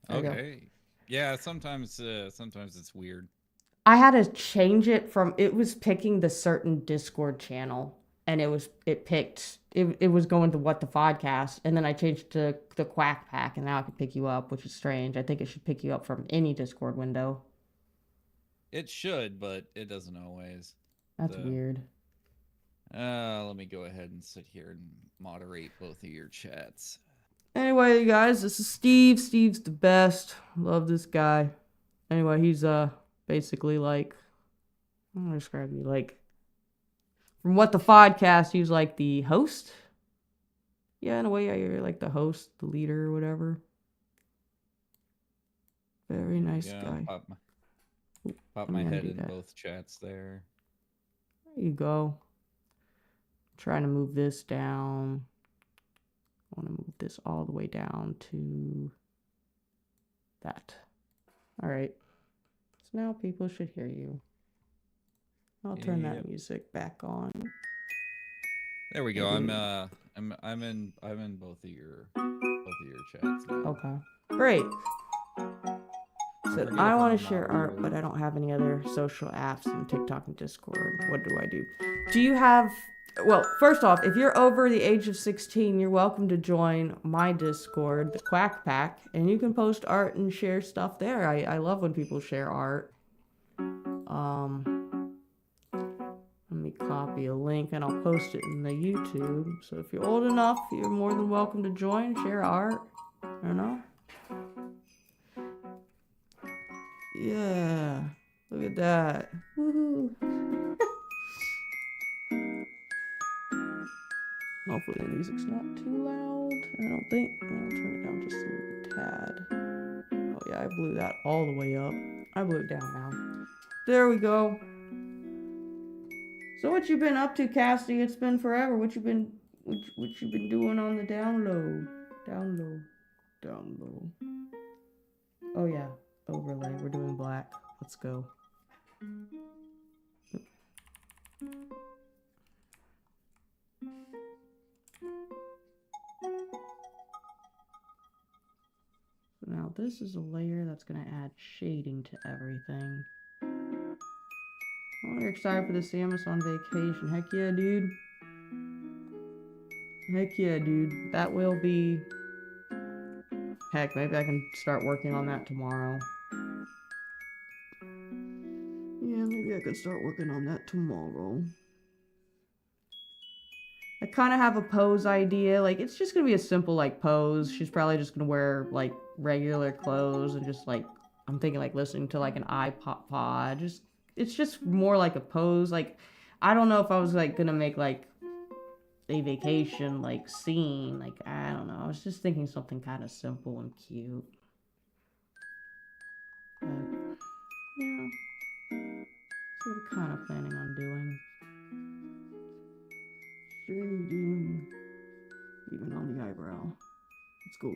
Okay. Yeah, sometimes it's weird. I had to change it from, it was picking the certain Discord channel, and it was going to What the Podcast, and then I changed to the Quack Pack, and now I can pick you up, which is strange. I think it should pick you up from any Discord window. It should, but it doesn't always. That's weird. Let me go ahead and sit here and moderate both of your chats. Anyway, you guys, this is Steve. Steve's the best. Love this guy. Anyway, he's basically like, I'm gonna describe you like, from What the Podcast, he's like the host. Yeah, in a way, yeah, you're like the host, the leader, or whatever. Very nice guy. Pop my head in both chats there. There you go. I'm trying to move this down. I want to move this all the way down to that. All right. So now people should hear you. I'll turn that music back on. There we go. I'm in both of your chats now. Okay. Great. So I want to share art, but I don't have any other social apps and TikTok and Discord. What do I do? Do you have Well, first off, if you're over the age of 16, you're welcome to join my Discord, the Quack Pack, and you can post art and share stuff there. I love when people share art. Let me copy a link and I'll post it in the YouTube. So if you're old enough, you're more than welcome to join, share art. I don't know. Yeah, look at that. Woohoo. Hopefully the music's not too loud. I don't think. I'll turn it down just a little tad. Oh yeah, I blew that all the way up. I blew it down now. There we go. So what you been up to, Cassie? It's been forever. What you been doing on the down low? Down low. Oh yeah, overlay. We're doing black. Let's go. So now this is a layer that's gonna add shading to everything. Oh, you're excited for the Samus on vacation. Heck yeah, dude. Heck yeah, dude. That will be... Heck, maybe I can start working on that tomorrow. Yeah, maybe I could start working on that tomorrow. I kind of have a pose idea. Like, it's just gonna be a simple, like, pose. She's probably just gonna wear, like, regular clothes and just, like... I'm thinking, like, listening to, like, an iPod. Just... It's just more like a pose. Like, I don't know if I was, like, gonna make, like, a vacation, like, scene. Like, I don't know. I was just thinking something kind of simple and cute. But, yeah. That's what I'm kind of planning on doing. Shading. Even on the eyebrow. Let's go.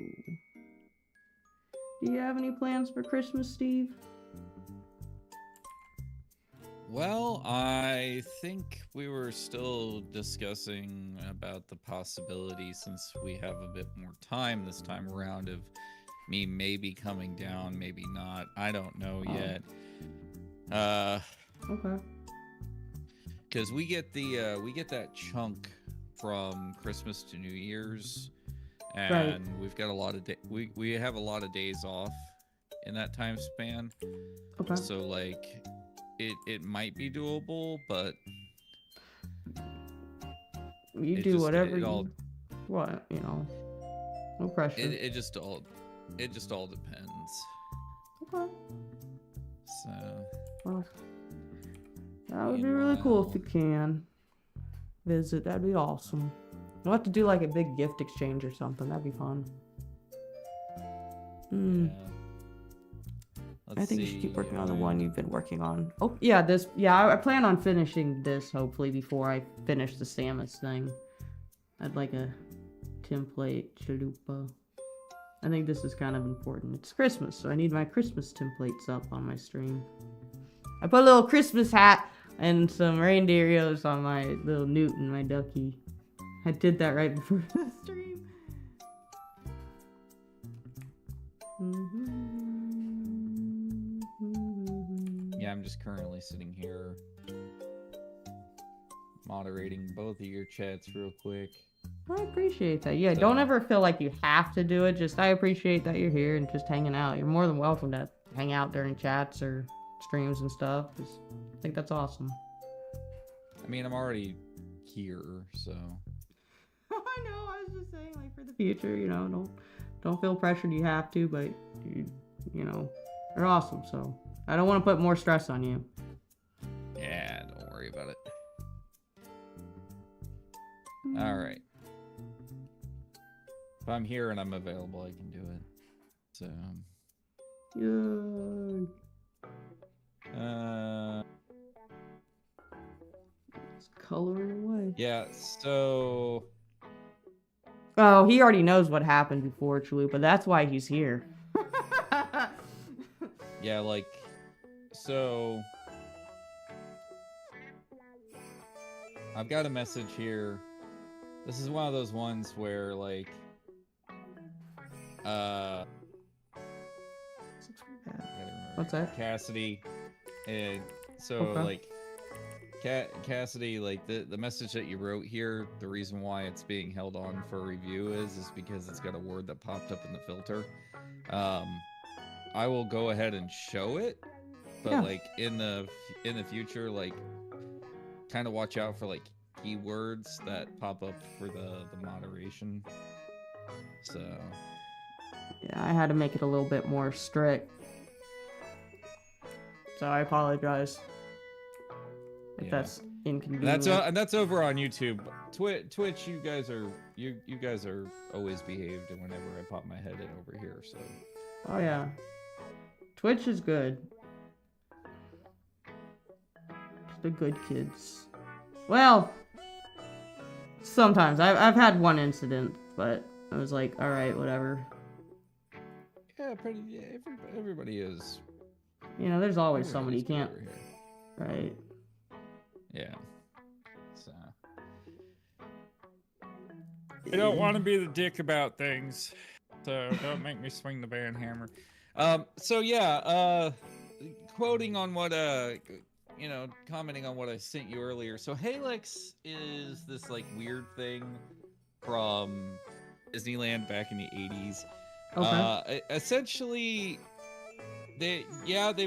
Do you have any plans for Christmas, Steve? Well, I think we were still discussing about the possibility, since we have a bit more time this time around, of me maybe coming down, maybe not. I don't know yet. Okay. Because we get that chunk from Christmas to New Year's, and Right. we've got a lot of we have a lot of days off in that time span. Okay. So like, it might be doable, but You do whatever you... What, you know? No pressure. It just all depends. Okay. So. Well, that would be really cool if you can visit. That'd be awesome. We'll have to do like a big gift exchange or something. That'd be fun. Yeah. I think you should keep working on the one you've been working on. Oh, yeah, this... Yeah, I plan on finishing this, hopefully, before I finish the Samus thing. I'd like a template chalupa. I think this is kind of important. It's Christmas, so I need my Christmas templates up on my stream. I put a little Christmas hat and some reindeer ears on my little Newton, my ducky. I did that right before the stream. Yeah, I'm just currently sitting here moderating both of your chats real quick. I appreciate that. Yeah, don't ever feel like you have to do it. Just, I appreciate that you're here and just hanging out. You're more than welcome to hang out during chats or streams and stuff. I think that's awesome. I mean, I'm already here, so. I know. I was just saying, like, for the future, you know, don't feel pressured you have to, but you know, you're awesome. So I don't want to put more stress on you. Yeah, don't worry about it. All right. If I'm here and I'm available, I can do it. So. Yay. It's coloring away. Yeah, so. Oh, he already knows what happened before, Chalupa. That's why he's here. Yeah, like, so. I've got a message here. This is one of those ones where, like, What's that? Cassidy, and so, Okay. like, Cassidy, like the message that you wrote here, the reason why it's being held on for review is because it's got a word that popped up in the filter. I will go ahead and show it, but Yeah. like in the future, like kind of watch out for like keywords that pop up for the moderation. So Yeah, I had to make it a little bit more strict. So I apologize if Yeah. that's inconvenient. That's over on YouTube. Twitch, you guys are always behaved, and whenever I pop my head in over here, so. Oh yeah, Twitch is good. It's the good kids. Well, sometimes I've had one incident, but I was like, all right, whatever. Yeah, everybody is. You know, there's always somebody you can't. over here. Right. Yeah. So. I don't want to be the dick about things, so don't make me swing the band hammer. So yeah, quoting on what commenting on what I sent you earlier. So Halix is this like weird thing from Disneyland back in the 80s. Okay. Essentially, they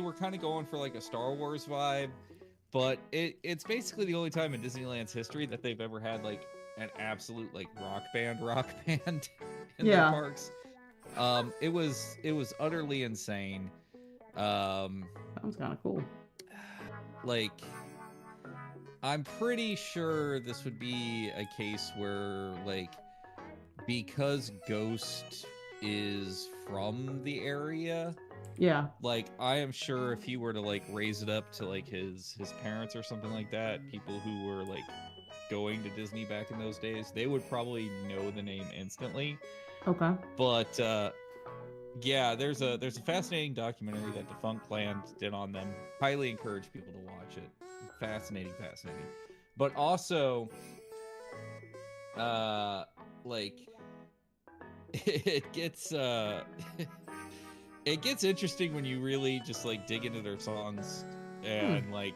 were kind of going for like a Star Wars vibe, but it's basically the only time in Disneyland's history that they've ever had like an absolute like rock band in their parks. It was utterly insane. Sounds kind of cool. Like, I'm pretty sure this would be a case where like, because Ghost is from the area, Yeah. like I am sure if he were to like raise it up to like his parents or something like that, people who were like going to Disney back in those days, they would probably know the name instantly. Okay. But yeah, there's a fascinating documentary that Defunct Land did on them. Highly encourage people to watch it. Fascinating. But also, like it gets it gets interesting when you really just like dig into their songs and like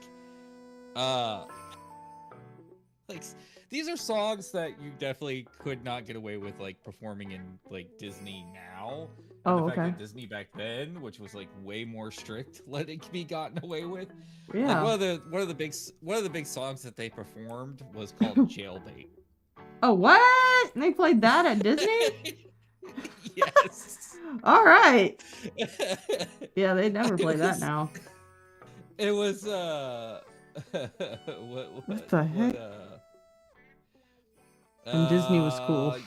these are songs that you definitely could not get away with like performing in like Disney now. And Oh, the fact okay. that Disney back then, which was like way more strict, let it be gotten away with. Yeah. Like one of the big songs that they performed was called Jailbait. Oh, what? They played that at Disney? Yes. All right. Yeah, they never play that now. It was what the heck? And Disney was cool.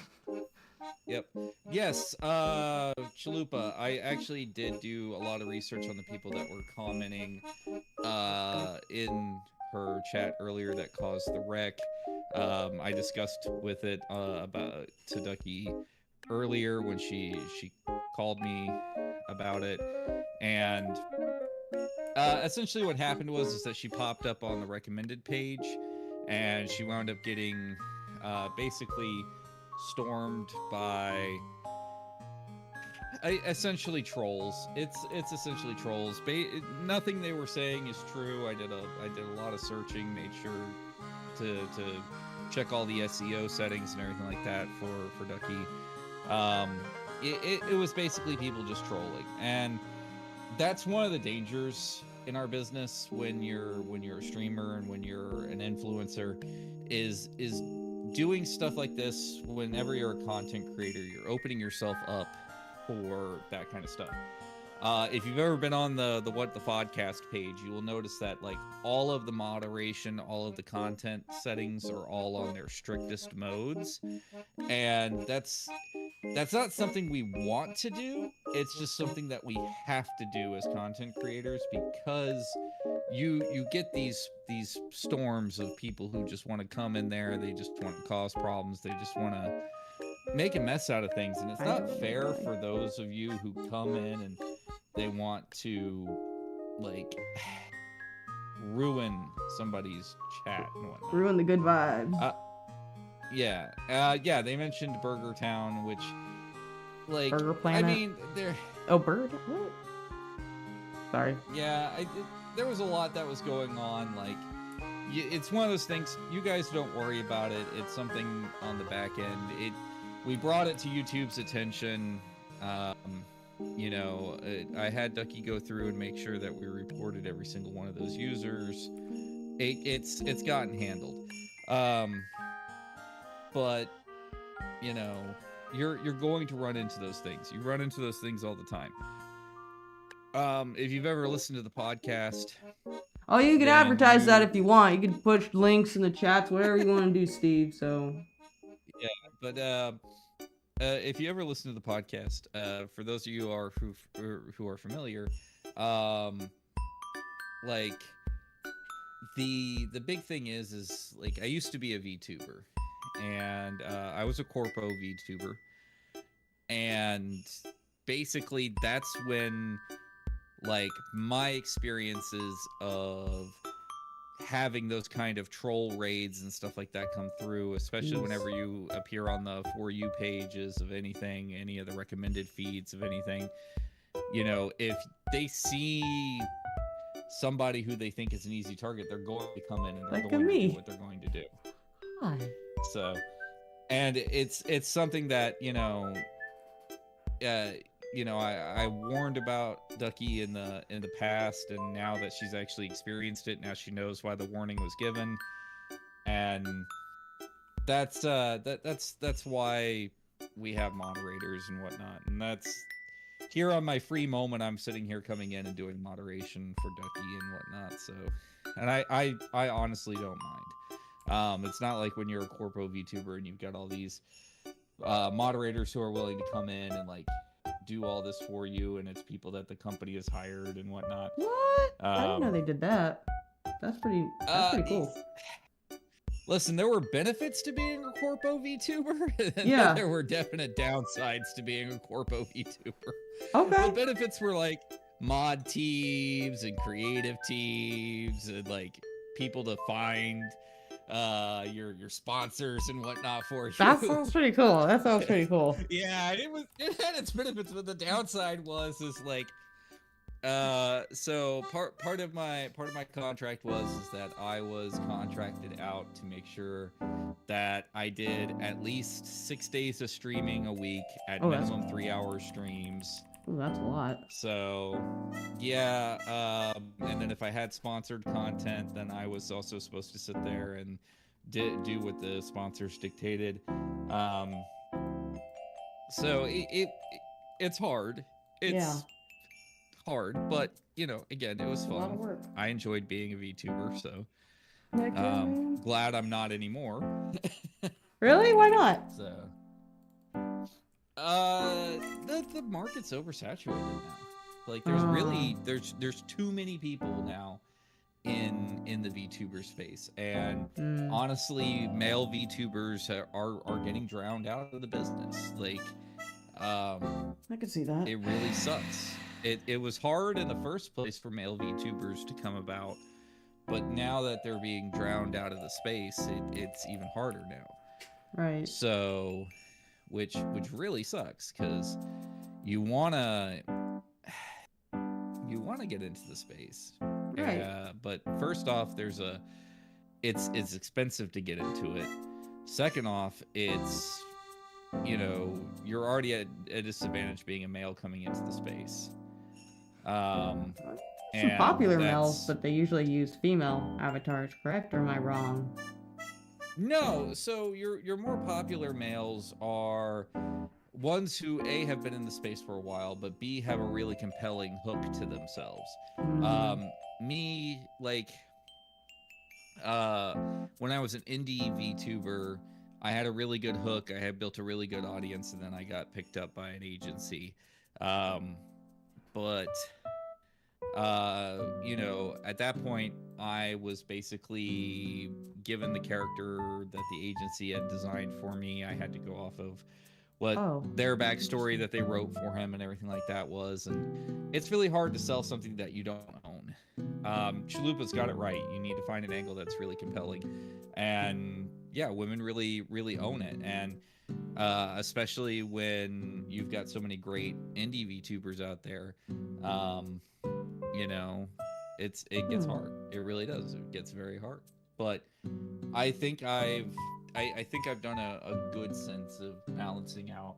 Yep. Yes, Chalupa, I actually did do a lot of research on the people that were commenting in her chat earlier that caused the wreck. I discussed with it about to Ducky earlier when she called me about it, and essentially what happened was that she popped up on the recommended page, and she wound up getting basically stormed by essentially trolls. It's essentially trolls. Nothing they were saying is true. I did a lot of searching, made sure to check all the SEO settings and everything like that for Ducky. It was basically people just trolling, and that's one of the dangers in our business when you're a streamer and when you're an influencer is doing stuff like this. Whenever you're a content creator, you're opening yourself up for that kind of stuff. If you've ever been on the What the Podcast page, you will notice that like all of the moderation, all of the content settings are all on their strictest modes, and that's not something we want to do. It's just something that we have to do as content creators, because you get these storms of people who just want to come in there, they just want to cause problems, they just want to make a mess out of things, and it's not fair for those of you who come in and they want to like ruin somebody's chat and whatnot. Ruin the good vibes. Yeah, they mentioned Burger Town, which like Burger Planet. I mean, they're Bird? What? Sorry. yeah, there was a lot that was going on. Like it's one of those things. You guys don't worry about it. It's something on the back end. We brought it to YouTube's attention. You know, I had Ducky go through and make sure that we reported every single one of those users. It's gotten handled. But you know, you're going to run into those things. You run into those things all the time. If you've ever listened to the podcast, Oh, you can then advertise that if you want. You can push links in the chats, whatever you want to do, Steve. So, yeah, but if you ever listen to the podcast, for those of you who are familiar, like the big thing is like I used to be a VTuber, and I was a corpo VTuber, and basically that's when like my experiences of having those kind of troll raids and stuff like that come through, especially whenever you appear on the For You pages of anything, any of the recommended feeds of anything. You know, if they see somebody who they think is an easy target, they're going to come in and they're Like going to me. do what they're going to do. hi. So, and it's something that, I warned about Ducky in the past, and now that she's actually experienced it, now she knows why the warning was given, and that's why we have moderators and whatnot, and that's here on my free moment. I'm sitting here coming in and doing moderation for Ducky and whatnot. So, and I honestly don't mind. It's not like when you're a corpo VTuber and you've got all these moderators who are willing to come in and like do all this for you, and it's people that the company has hired and whatnot. What? I didn't know they did that. That's pretty cool. Listen, there were benefits to being a corpo VTuber, and Yeah. then there were definite downsides to being a corpo VTuber. Okay. The benefits were like mod teams and creative teams and like people to find your sponsors and whatnot for you. That sounds pretty cool. Yeah, it had its benefits, but the downside was like so part of my contract is that I was contracted out to make sure that I did at least 6 days of streaming a week at minimum 3-hour streams. Ooh, that's a lot. So yeah, and then if I had sponsored content, then I was also supposed to sit there and do what the sponsors dictated. So it's hard. It's hard, but again, it was A lot of fun. work. I enjoyed being a VTuber, so Heck yeah, man. glad I'm not anymore. Really? Why not? So the market's oversaturated now. Like there's too many people now in the VTuber space, and honestly, male VTubers are getting drowned out of the business. Like I could see that. it really sucks. It was hard in the first place for male VTubers to come about, but now that they're being drowned out of the space, it's even harder now. Right. So, which really sucks, because you wanna get into the space, Right. but first off, it's expensive to get into it. Second off, it's you're already at a disadvantage being a male coming into the space. Some And popular that's- males, but they usually use female avatars, correct? Or am I wrong? No, so your more popular males are ones who A, have been in the space for a while, but B, have a really compelling hook to themselves. Me, like when I was an indie VTuber, I had a really good hook. I had built a really good audience, and then I got picked up by an agency. But at that point, I was basically given the character that the agency had designed for me. I had to go off of what their backstory that they wrote for him and everything like that was, and it's really hard to sell something that you don't own. Chalupa's got it right. You need to find an angle that's really compelling, and yeah, women really own it, and especially when you've got so many great indie VTubers out there. It gets hard. It really does. It gets very hard. but I think I think I've done a good sense of balancing out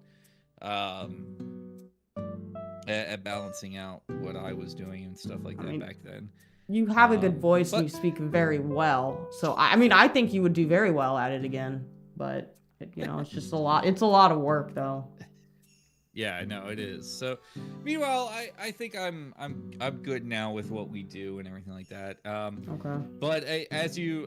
at balancing out what I was doing and stuff like that back then. You have a good voice and but you speak very well. So I mean, I think you would do very well at it again. But you know, it's just a lot. It's a lot of work, though. yeah, I know it is. So, meanwhile, I think I'm good now with what we do and everything like that. Okay. But as you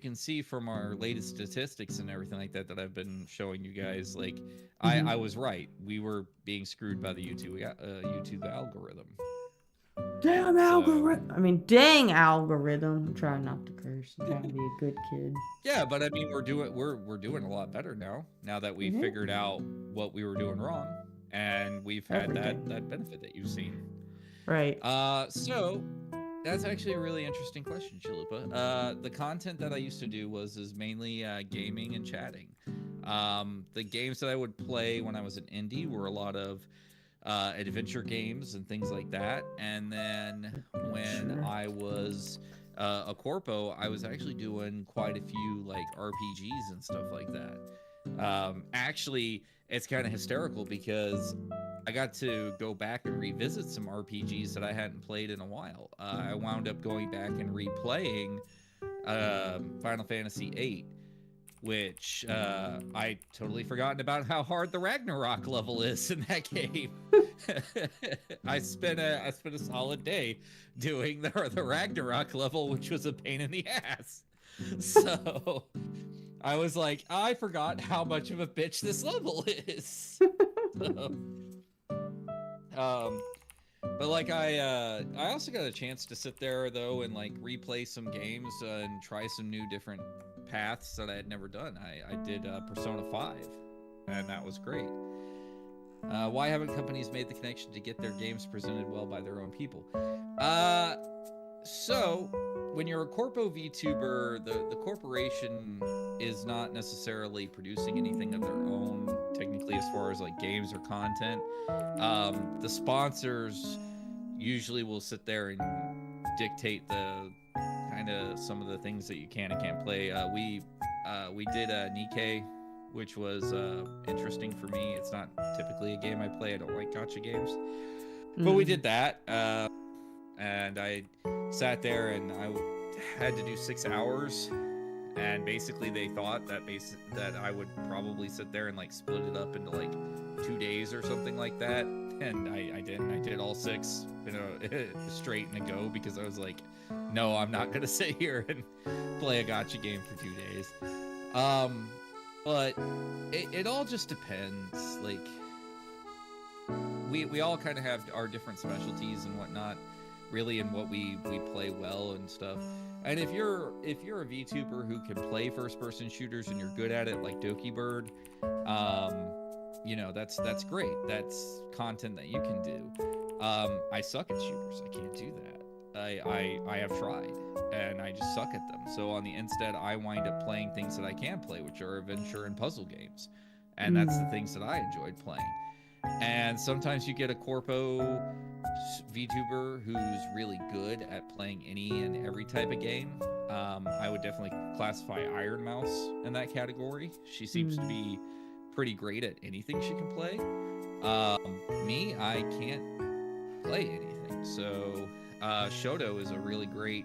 can see from our latest statistics and everything like that I've been showing you guys, like I was right. We were being screwed by the YouTube algorithm. Damn algorithm! I mean, dang algorithm! I'm trying not to curse. I'm trying to be a good kid. Yeah, but I mean, we're doing a lot better now. Now that we figured out what we were doing wrong, and we've had that benefit that you've seen. Right. So that's actually a really interesting question, Chalupa. The content that I used to do was mainly gaming and chatting. The games that I would play when I was an indie were a lot of adventure games and things like that. And then when I was a corpo, I was actually doing quite a few like RPGs and stuff like that. Actually, it's kind of hysterical because I got to go back and revisit some RPGs that I hadn't played in a while. I wound up going back and replaying Final Fantasy VIII, which I totally forgotten about how hard the Ragnarok level is in that game. I spent a solid day doing the Ragnarok level, which was a pain in the ass. So I was like, I forgot how much of a bitch this level is. But like I also got a chance to sit there though and like replay some games and try some new different paths that I had never done. I did Persona 5, and that was great. Why haven't companies made the connection to get their games presented well by their own people? So when you're a corpo VTuber, the corporation is not necessarily producing anything of their own, technically, as far as like games or content. The sponsors usually will sit there and dictate the kind of some of the things that you can and can't play. We did Nikke, which was interesting for me. It's not typically a game I play. I don't like gacha games, but we did that, and I sat there and I had to do 6 hours. And basically, they thought that I would probably sit there and like split it up into like 2 days or something like that. And I didn't. I did all 6, straight in a go, because I was like, no, I'm not gonna sit here and play a gacha game for 2 days. But it all just depends. Like, we all kind of have our different specialties and whatnot, really, in what we play well and stuff. And if you're a VTuber who can play first-person shooters and you're good at it, like DokiBird, that's great. That's content that you can do. I suck at shooters. I can't do that. I have tried, and I just suck at them. So instead, I wind up playing things that I can play, which are adventure and puzzle games, and that's the things that I enjoyed playing. And sometimes you get a corpo VTuber who's really good at playing any and every type of game. I would definitely classify Iron Mouse in that category. She seems to be pretty great at anything she can play. Me, I can't play anything. So Shoto is a really great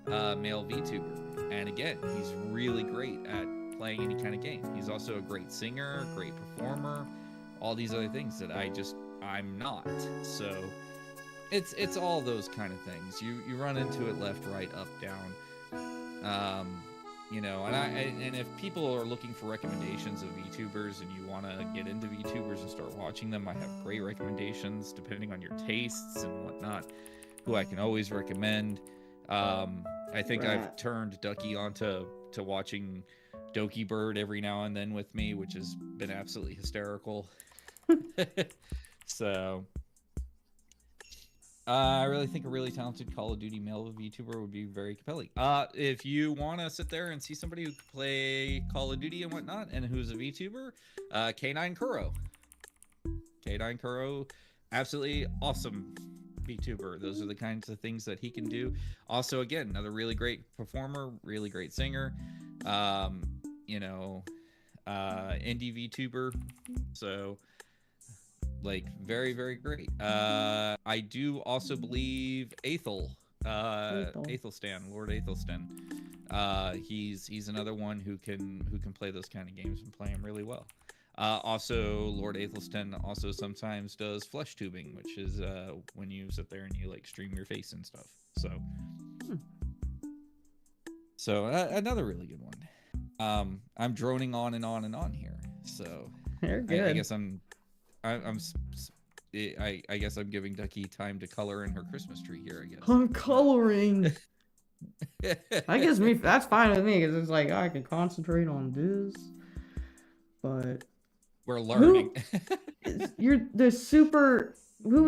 male VTuber. And again, he's really great at playing any kind of game. He's also a great singer, great performer, all these other things that I'm not. So it's all those kind of things. You run into it left, right, up, down. And if people are looking for recommendations of VTubers and you want to get into VTubers and start watching them, I have great recommendations depending on your tastes and whatnot, who I can always recommend. I think I've turned Ducky onto watching DokiBird every now and then with me, which has been absolutely hysterical. So I really think a really talented Call of Duty male VTuber would be very compelling. If you want to sit there and see somebody who can play Call of Duty and whatnot, and who's a VTuber, K9 Kuro. K9 Kuro, absolutely awesome VTuber. Those are the kinds of things that he can do. Also, again, another really great performer, really great singer. You know, indie VTuber. So, like, very, very great. I do also believe Aethel. Aethelstan, Lord Aethelstan. He's another one who can play those kind of games and play them really well. Also, Lord Aethelstan also sometimes does flesh tubing, which is when you sit there and you like stream your face and stuff. So another really good one. I'm droning on and on and on here. So You're good. I guess I guess I'm giving Ducky time to color in her Christmas tree here. I guess I'm coloring. I guess that's fine with me because it's like I can concentrate on this. But we're learning. Who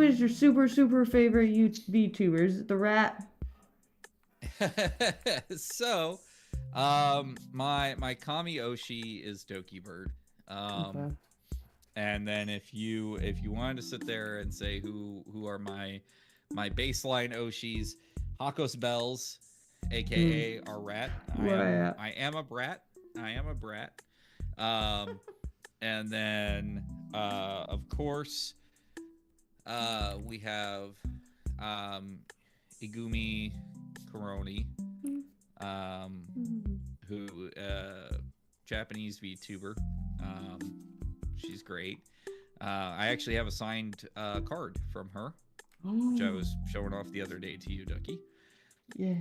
is your super favorite VTuber? Is it the rat? So, my Kami Oshi is Doki Bird. Okay. And then if you wanted to sit there and say who are my baseline Oshis, Hakos Bells, aka our rat. I am a brat. And then of course we have Igumi Koroni, who Japanese VTuber. She's great. I actually have a signed card from her, which I was showing off the other day to you, Ducky. Yeah.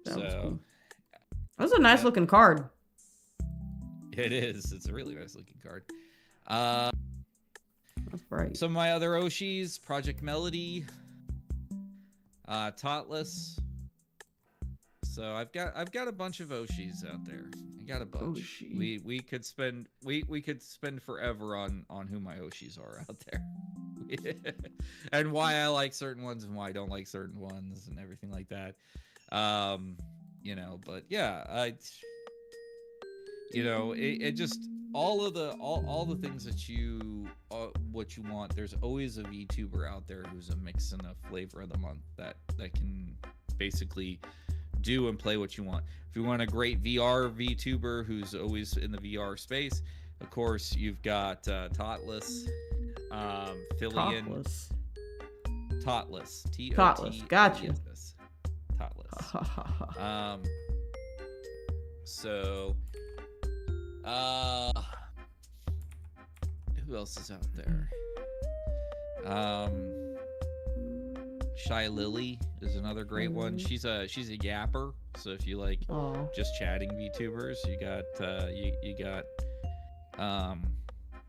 That was So cool. That's a nice looking card. it is. It's a really nice looking card. That's bright. Some of my other Oshis, Project Melody, Totless. So I've got a bunch of Oshis out there. I got a bunch. Oshi. We could spend forever on who my Oshis are out there. And why I like certain ones and why I don't like certain ones and everything like that. You know, but yeah, it just all the things that you what you want. There's always a VTuber out there who's a mix and a flavor of the month that can basically do and play what you want. If you want a great VR VTuber who's always in the VR space, of course you've got Totless, Fillion, Totless, Totless, gotcha. Totless. So, who else is out there? Shy Lily is another great one. She's a yapper. So if you like just chatting VTubers, you got you got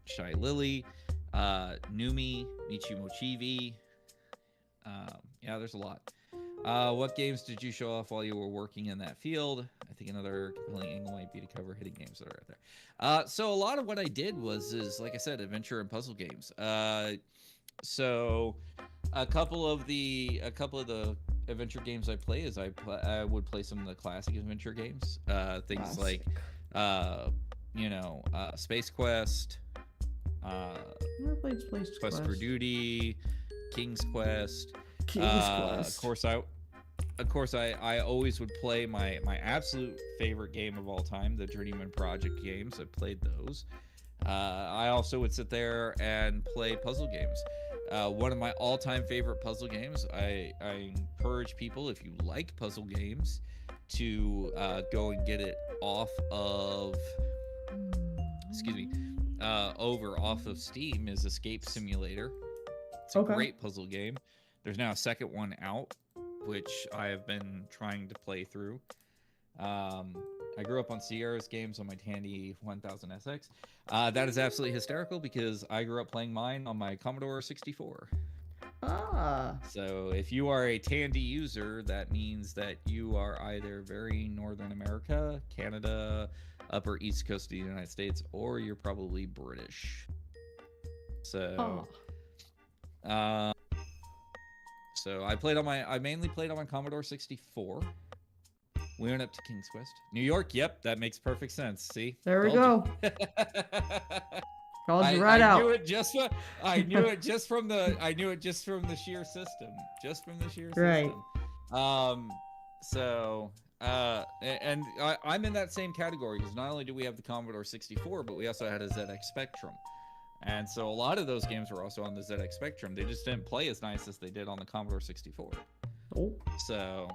Shy Lily, Numi, Michimochivi. Yeah, there's a lot. What games did you show off while you were working in that field? I think another compelling angle might be to cover hitting games that are out there. So a lot of what I did is like I said, adventure and puzzle games. So a couple of the adventure games I play is I would play some of the classic adventure games. Things like Space Quest, Never played Space Quest. Quest for Duty, King's Quest. Of course, I always would play my absolute favorite game of all time, the Journeyman Project games. I played those. I also would sit there and play puzzle games. One of my all-time favorite puzzle games. I encourage people, if you like puzzle games, to go and get it off of off of Steam. Is Escape Simulator. It's a great puzzle game. There's now a second one out, which I have been trying to play through. I grew up on Sierra's games on my Tandy 1000 SX. That is absolutely hysterical because I grew up playing mine on my Commodore 64. So if you are a Tandy user, that means that you are either very Northern America, Canada, upper East Coast of the United States, or you're probably British. So, so I mainly played on my Commodore 64. We went up to King's Quest. New York, yep, that makes perfect sense. See? There we go. Called you right out. Knew it just I knew it just from the sheer system. Just from the sheer Right. system. So I'm in that same category because not only do we have the Commodore 64, but we also had a ZX Spectrum. And so a lot of those games were also on the ZX Spectrum. They just didn't play as nice as they did on the Commodore 64. Oh. So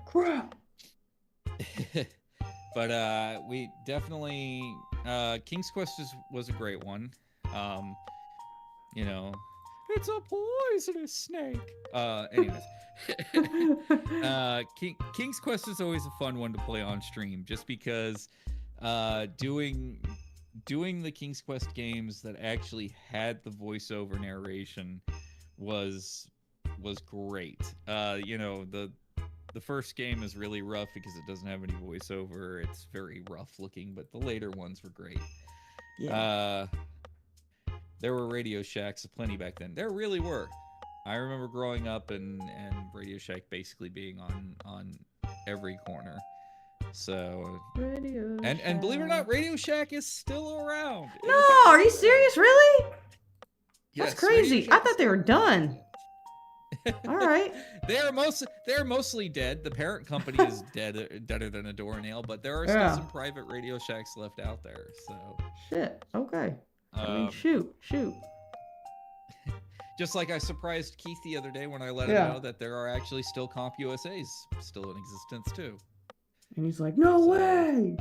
crap. but we definitely King's Quest was a great one. You know, it's a poisonous snake. Anyways. King's Quest is always a fun one to play on stream just because doing the King's Quest games that actually had the voiceover narration was great. You know, the first game is really rough because it doesn't have any voiceover. It's very rough looking, but the later ones were great. Yeah. There were Radio Shacks aplenty back then. There really were. I remember growing up and Radio Shack basically being on every corner. So Radio and believe it or not, Radio Shack is still around. No, are you serious? Really? Yes, That's crazy. Radio I Shack's thought they were done. All right. They're mostly dead. The parent company is deader than a doornail, but there are still some private Radio Shacks left out there. So shit. Okay. I mean, shoot. Just like I surprised Keith the other day when I let him know that there are actually still CompUSAs still in existence too. And he's like, no way.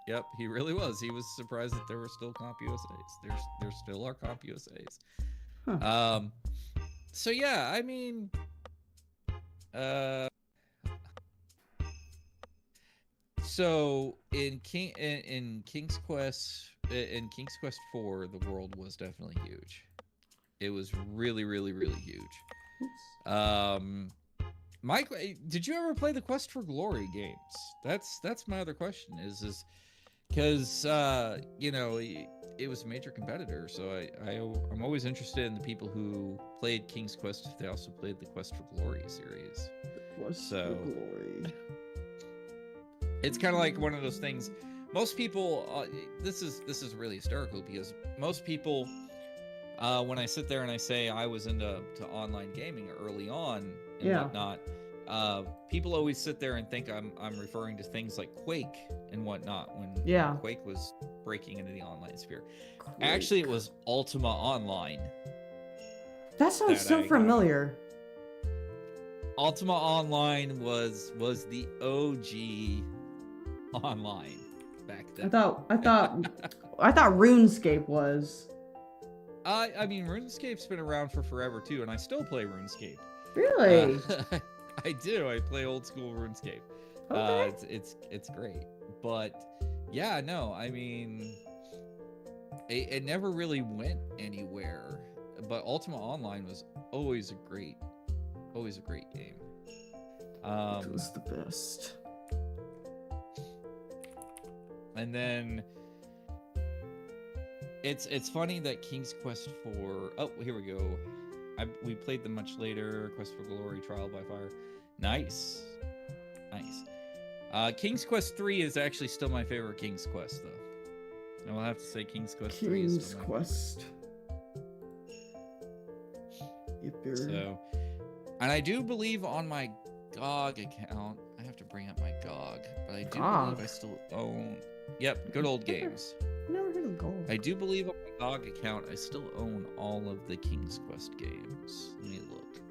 Yep, he really was. He was surprised that there were still CompUSAs. There still are CompUSAs. Huh. So yeah, I mean, so in King's Quest 4, the world was definitely huge. It was really, really, really huge. Mike, did you ever play the Quest for Glory games? That's my other question. Is because you know, it was a major competitor, so I'm always interested in the people who played King's Quest if they also played the Quest for Glory series. Quest for Glory. It's kind of like one of those things. Most people, this is really hysterical because most people, when I sit there and I say I was into online gaming early on and whatnot, people always sit there and think I'm referring to things like Quake and whatnot when Quake was breaking into the online sphere. Quake. Actually, it was Ultima Online. That sounds so familiar. Ultima Online was the OG online back then. I thought RuneScape was. I mean, RuneScape's been around for forever too, and I still play RuneScape. Really? I do. I play old school RuneScape. Okay. It's great, but yeah, no, I mean, it never really went anywhere. But Ultima Online was always a great game. It was the best. And then it's funny that King's Quest 4. Oh, here we go. We played them much later. Quest for Glory, Trial by Fire. Nice. King's Quest 3 is actually still my favorite King's Quest, though. I will have to say King's Quest 3 is still my Quest. So, and I do believe on my GOG account, I have to bring up my GOG, but I do believe I still own. Yep, good old games. Never heard of GOG. I do believe on my GOG account, I still own all of the King's Quest games. Let me look.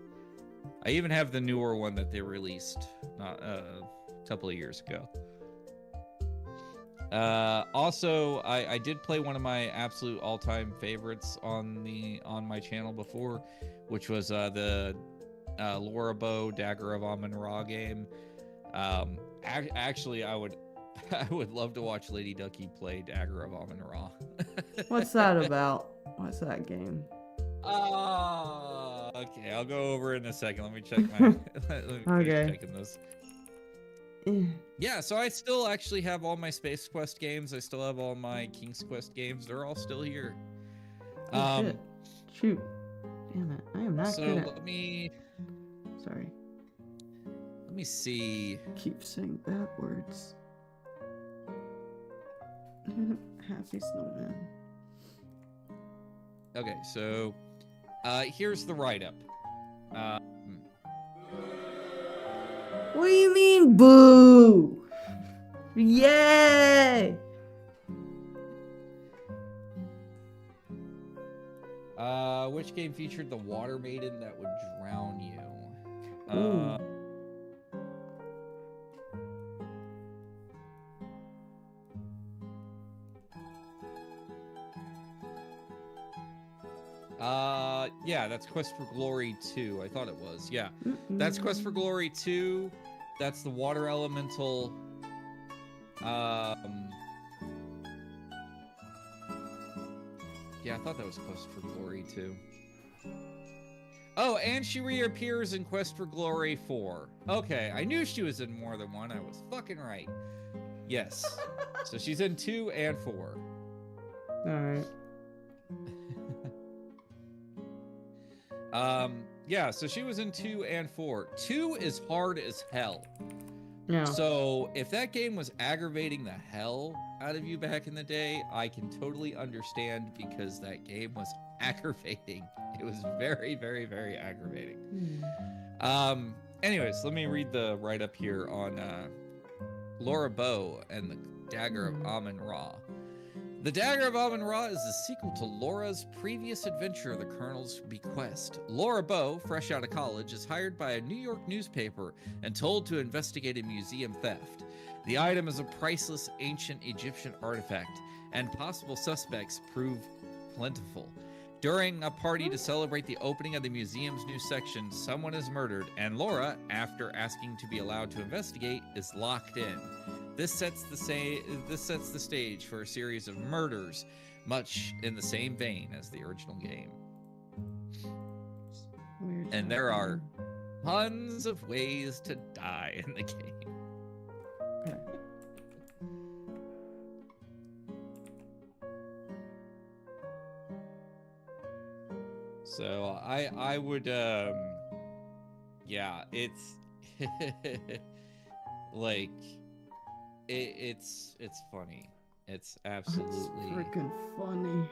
I even have the newer one that they released not a couple of years ago. Also, I did play one of my absolute all-time favorites on my channel before, which was the Lorabo Dagger of Amun-Ra game. Actually, I would love to watch Lady Ducky play Dagger of Amun-Ra. What's that about? What's that game? Okay, I'll go over in a second. Let me check my. Let me finish checking this. Yeah, so I still actually have all my Space Quest games. I still have all my King's Quest games. They're all still here. Oh, shit. Shoot. Damn it. I am not good at... let me... Sorry. Let me see. Keep saying bad words. Happy snowman. Okay, so here's the write-up. What do you mean, boo? Yay! Which game featured the water maiden that would drown you? Ooh. Yeah, that's Quest for Glory 2. I thought it was. Yeah, that's Quest for Glory 2. That's the water elemental. Yeah, I thought that was Quest for Glory 2. Oh, and she reappears in Quest for Glory 4. Okay, I knew she was in more than one. I was fucking right. Yes. So she's in 2 and 4. Alright. Yeah, so she was in 2 and 4. 2 is hard as hell. Yeah. So if that game was aggravating the hell out of you back in the day, I can totally understand, because that game was aggravating. It was very, very, very aggravating. Anyways, let me read the write-up here on Laura Bow and the Dagger of Amun-Ra. The Dagger of Amun-Ra is the sequel to Laura's previous adventure, The Colonel's Bequest. Laura Bow, fresh out of college, is hired by a New York newspaper and told to investigate a museum theft. The item is a priceless ancient Egyptian artifact, and possible suspects prove plentiful. During a party to celebrate the opening of the museum's new section, someone is murdered, and Laura, after asking to be allowed to investigate, is locked in. This sets the stage for a series of murders, much in the same vein as the original game. Weird. And there are tons of ways to die in the game. Okay. So I would yeah, it's like it's funny. It's absolutely Freaking funny.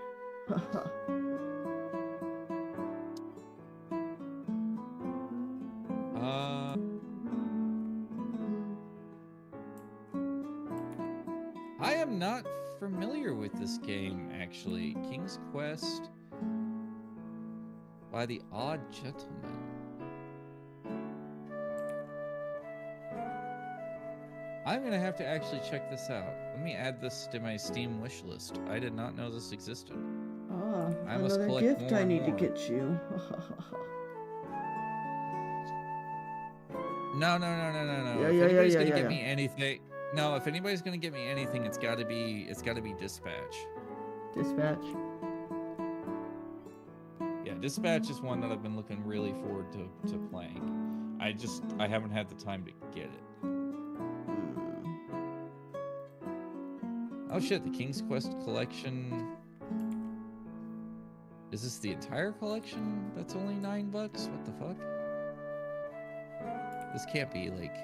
I am not familiar with this game, actually. King's Quest by the Odd Gentleman. I'm gonna have to actually check this out. Let me add this to my Steam wish list. I did not know this existed. Ah, I must another collect gift more I and need to more. get you. No. Yeah, If yeah, anybody's yeah, gonna yeah, get yeah. me anything, no. If anybody's gonna get me anything, it's gotta be Dispatch. Dispatch. Yeah, Dispatch is one that I've been looking really forward to playing. I haven't had the time to get it. Oh shit, the King's Quest collection. Is this the entire collection that's only $9? What the fuck? This can't be like,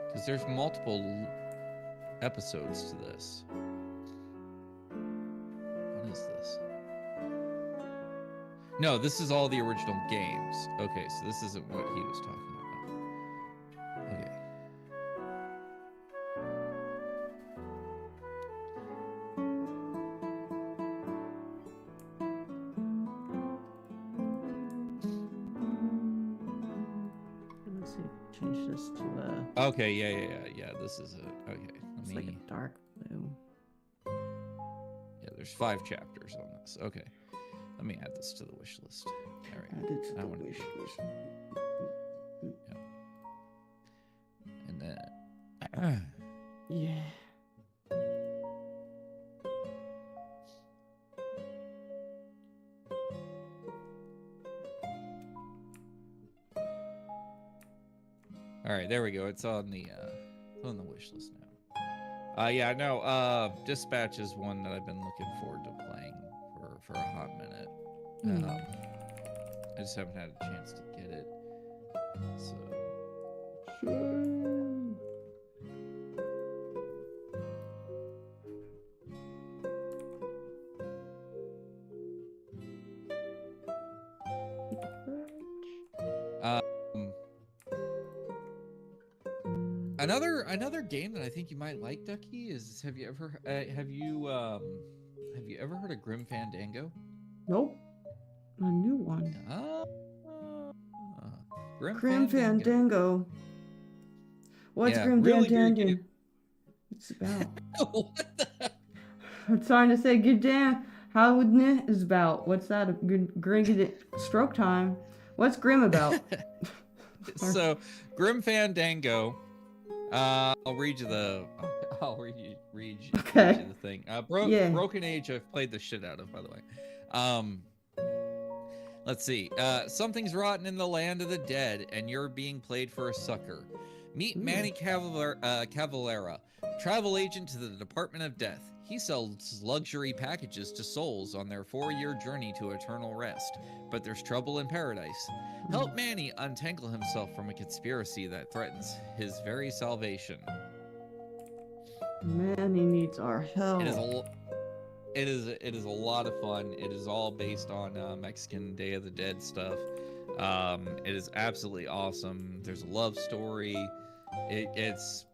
because there's multiple episodes to this. What is this? No, this is all the original games. Okay, so this isn't what he was talking about. Okay. Let's see. Change this to Okay, yeah. This is it. Okay, it's let like me. a dark blue. Yeah, there's 5 chapters on this. Okay, let me add this to the wish list. All right, Add it to I the wanna- wish list. and then. Yeah. All right, there we go. It's on the wish list now. Yeah, no. Dispatch is one that I've been looking forward to playing for a hot minute. I just haven't had a chance to get it. So Another game that I think you might like, Ducky, is have you ever heard of Grim Fandango? Nope. A new one. Grim Grim Fandango. Fandango. What's Yeah, Grim really great Fandango? game. What's it about? What the? I'm trying to say, good damn. How would it is about? What's that? A good grim stroke time. What's Grim about? So, Grim Fandango. I'll read you the. Read you the thing. Yeah. Broken Age. I've played the shit out of, by the way. Let's see. Something's rotten in the land of the dead, and you're being played for a sucker. Meet Manny Cavalera, travel agent to the Department of Death. He sells luxury packages to souls on their 4-year journey to eternal rest, but there's trouble in paradise. Help Manny untangle himself from a conspiracy that threatens his very salvation. Manny needs our help. It is a lot of fun. It is all based on Mexican Day of the Dead stuff. It is absolutely awesome. There's a love story. It's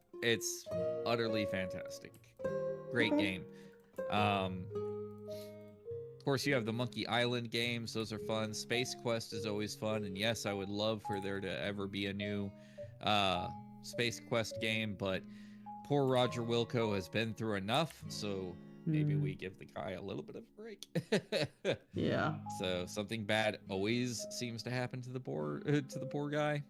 utterly fantastic. Great game. Of course, you have the Monkey Island games. Those are fun. Space Quest is always fun. And yes, I would love for there to ever be a new Space Quest game, but poor Roger Wilco has been through enough, so maybe we give the guy a little bit of a break. Yeah. So something bad always seems to happen to the poor guy.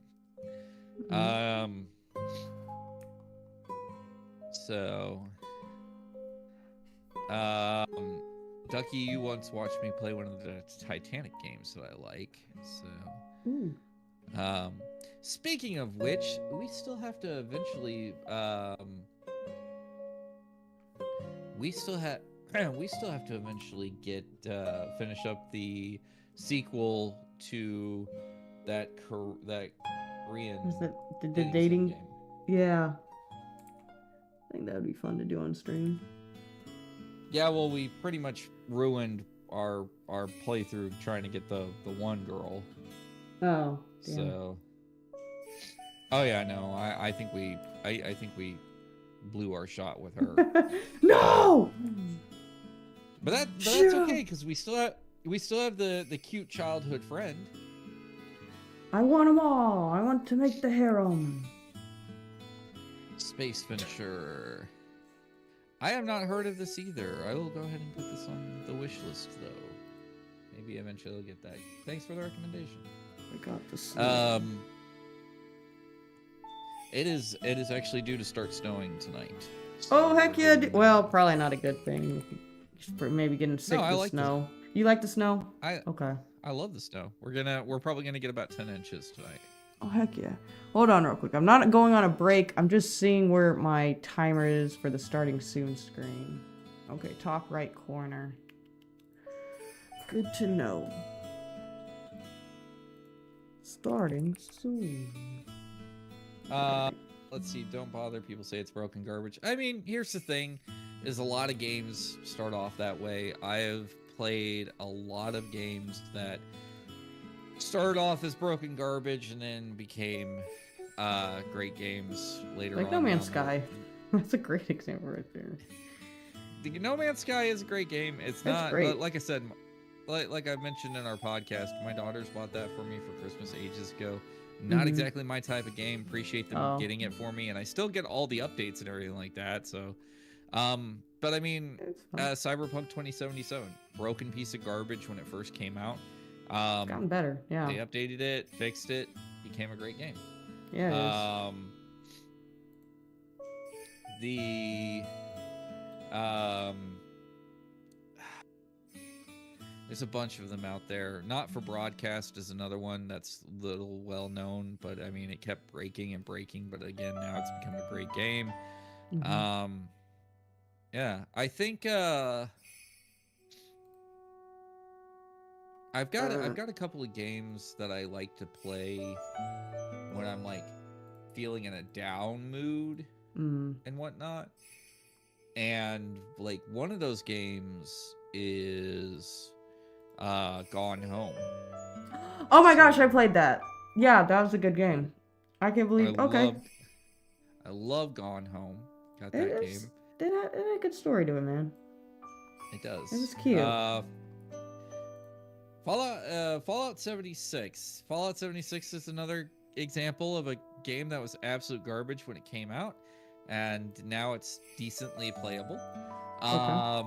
Ducky, you once watched me play one of the Titanic games that I like. So, speaking of which, we still have to eventually, we still have to eventually get finish up the sequel to that Korean. Is that the dating? game. Yeah. I think that would be fun to do on stream. Yeah, well, we pretty much ruined our playthrough trying to get the one girl. Oh. Damn. So. Oh yeah, no, I think we blew our shot with her. No. But that's okay because we still have the cute childhood friend. I want them all. I want to make the harem. Space Finisher. I have not heard of this either. I will go ahead and put this on the wish list though. Maybe eventually I'll get that. Thanks for the recommendation. I got this. It is actually due to start snowing tonight. Oh heck yeah! Well, probably not a good thing. For maybe getting sick I of like snow. You like the snow? Okay. I love the snow. We're probably gonna get about 10 inches tonight. Oh heck yeah! Hold on real quick. I'm not going on a break. I'm just seeing where my timer is for the starting soon screen. Okay, top right corner. Good to know. Starting soon. Let's see. Don't bother. People say it's broken garbage. I mean, here's the thing: is a lot of games start off that way. I have played a lot of games that started off as broken garbage and then became great games later on. Like No Man's Sky. That's a great example right there. The No Man's Sky is a great game. It's not, great. like I said, like I mentioned in our podcast, my daughters bought that for me for Christmas ages ago. Not exactly my type of game. Appreciate them getting it for me, and I still get all the updates and everything like that. So, but I mean, Cyberpunk 2077, broken piece of garbage when it first came out. It's gotten better, yeah. They updated it, fixed it, became a great game. Yeah, it is. There's a bunch of them out there. Not for Broadcast is another one that's little well known, but I mean it kept breaking and breaking, but again now it's become a great game. Yeah, I think I've got a couple of games that I like to play when I'm like feeling in a down mood and whatnot. And like one of those games is Gone Home. Oh my gosh, I played that. Yeah, that was a good game. I can't believe. I love Gone Home. Got It that is. game. It had a good story to it, man. It does. It was cute. Fallout 76. Fallout 76 is another example of a game that was absolute garbage when it came out, and now it's decently playable. Okay.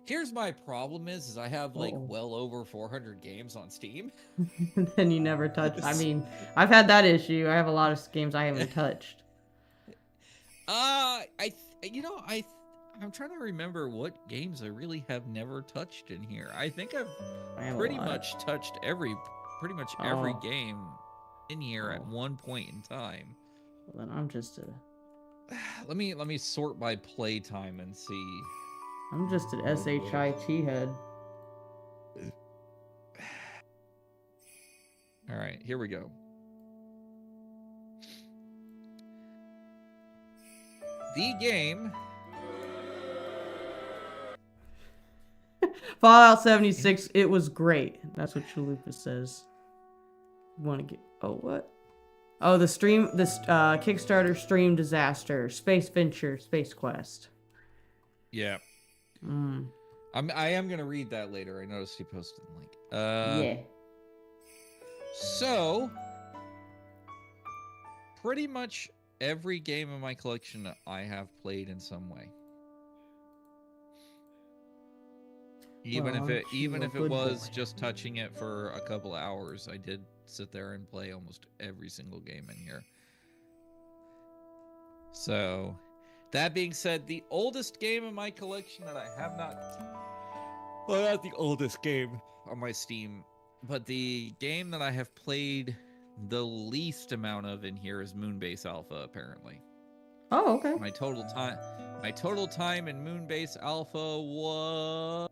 Here's my problem is I have like Uh-oh. well over 400 games on Steam. Then you never touch. I mean, I've had that issue. I have a lot of games I haven't touched. I'm trying to remember what games I really have never touched in here. I think I have a pretty lot. much touched every Oh. game in here at Oh. one point in time. Well, then I'm just a. Let me sort by playtime and see. I'm just an SHIT head. All right, here we go. The game Fallout 76. It was great. That's what Chalupa says. You want to get? Oh, what? Oh, the stream. This Kickstarter stream disaster. Space Venture. Space Quest. Yeah. I am gonna read that later. I noticed you posted the link. Yeah. So, pretty much every game in my collection I have played in some way. Even if it was just touching it for a couple hours, I did sit there and play almost every single game in here. So, that being said, the oldest game in my collection that I have not... Well, not the oldest game on my Steam, but the game that I have played the least amount of in here is Moonbase Alpha, apparently. Oh, okay. My total time in Moonbase Alpha was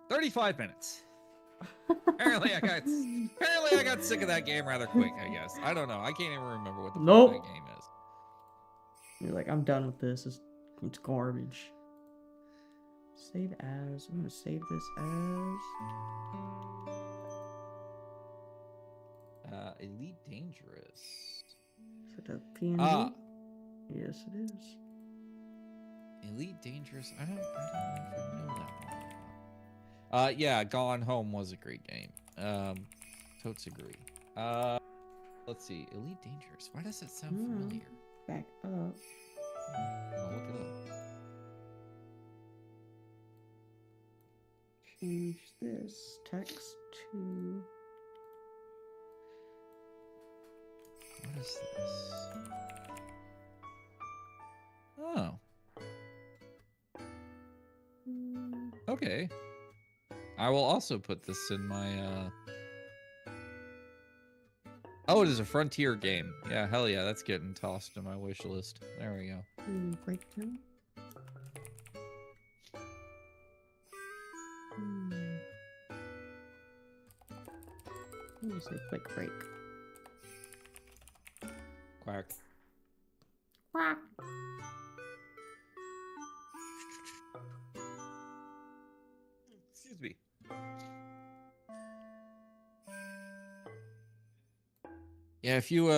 35 minutes. Apparently I got sick of that game rather quick, I guess. I don't know. I can't even remember what the fuck that game is. You're like, I'm done with this. It's garbage. Save as. I'm gonna save this as Elite Dangerous. Is it a PNG? Yes, it is. Elite Dangerous. I don't know if I know that one. Yeah, Gone Home was a great game. Totes agree. Let's see. Elite Dangerous. Why does that sound familiar? Back up. I'll look it up. Change this text to. What is this? Oh. Okay. I will also put this in my, Oh, it is a Frontier game. Yeah, hell yeah, that's getting tossed in my wish list. There we go. Breakdown. What was a quick break? Quack. Quack. Excuse me. Yeah, if you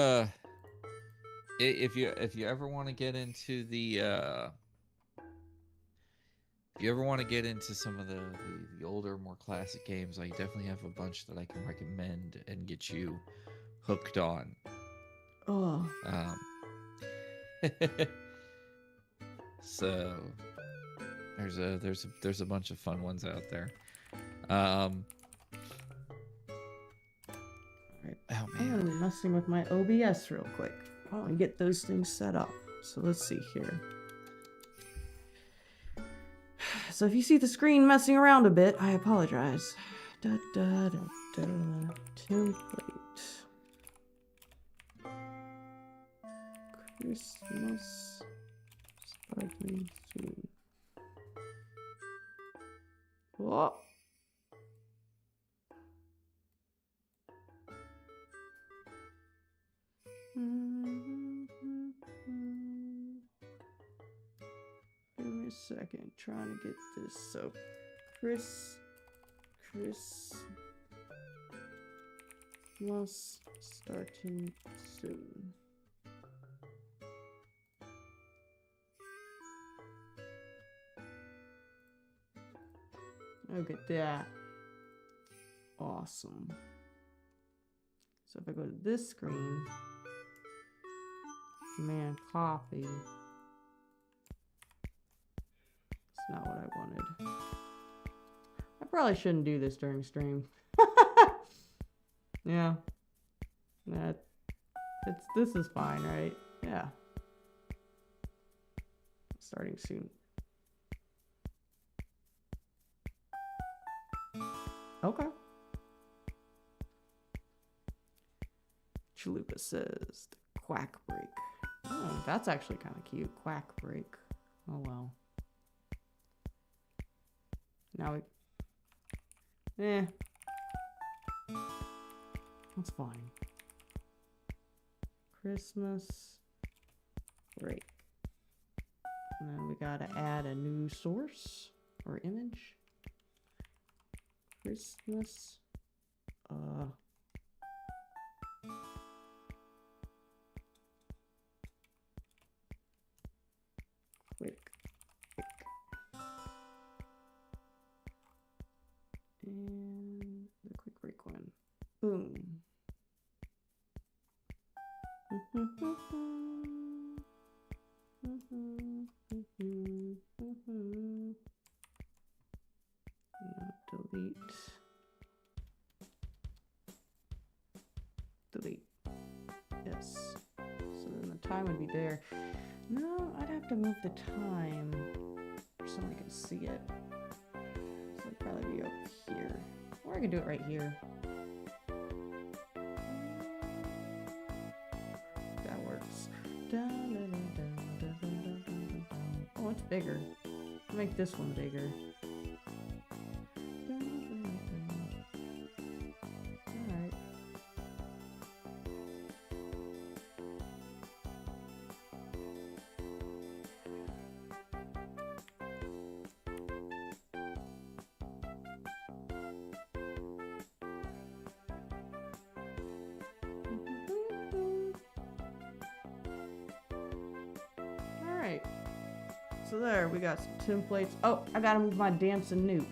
ever want to get into the if you ever want to get into some of the older, more classic games, I definitely have a bunch that I can recommend and get you hooked on. Oh. So there's a bunch of fun ones out there. Right. Oh man, I'm messing with my OBS real quick. I want to get those things set up. So let's see here. So if you see the screen messing around a bit, I apologize. Template. Christmas sparkling soon. What? Give me a second, trying to get this. So, Christmas starting soon. Look at that. Awesome. So if I go to this screen, man, copy. It's not what I wanted. I probably shouldn't do this during stream. Yeah. This is fine, right? Yeah. Starting soon. Okay. Chalupa says the quack break. Oh, that's actually kind of cute. Quack break. Oh well. Now we. That's fine. Christmas break. And then we gotta add a new source or image. Christmas. Quick. And the quick break one. Boom. Delete. Yes. So then the time would be there. No, I'd have to move the time so somebody can see it. So it'd probably be up here. Or I could do it right here. That works. Oh, it's bigger. I'll make this one bigger. Alright. Alright. So there, we got some templates. Oh, I gotta move my dancing newt.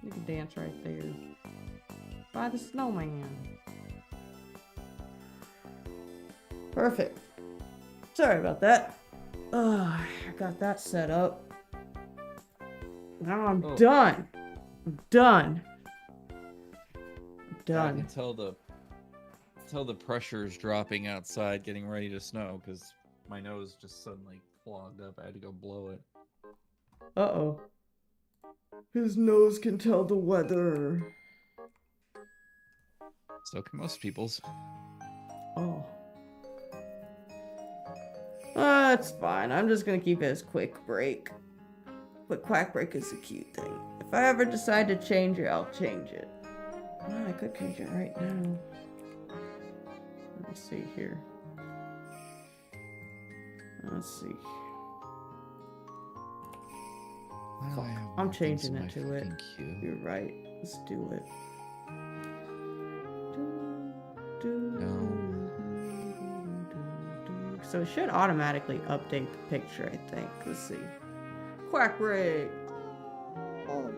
You can dance right there. By the snowman. Perfect. Sorry about that. I got that set up. Now I'm done. I'm done. I'm Yeah, I done. can tell the pressure is dropping outside, getting ready to snow, because my nose just suddenly clogged up. I had to go blow it. Uh-oh. His nose can tell the weather. So can most people's. Oh. That's fine. I'm just gonna keep it as quick break. But quack break is a cute thing. If I ever decide to change it, I'll change it. Oh, I could change it right now. Let me see here. Let's see. Fuck, I'm changing it to it. You're right. Let's do it. So it should automatically update the picture, I think. Let's see. Quack break. Oh.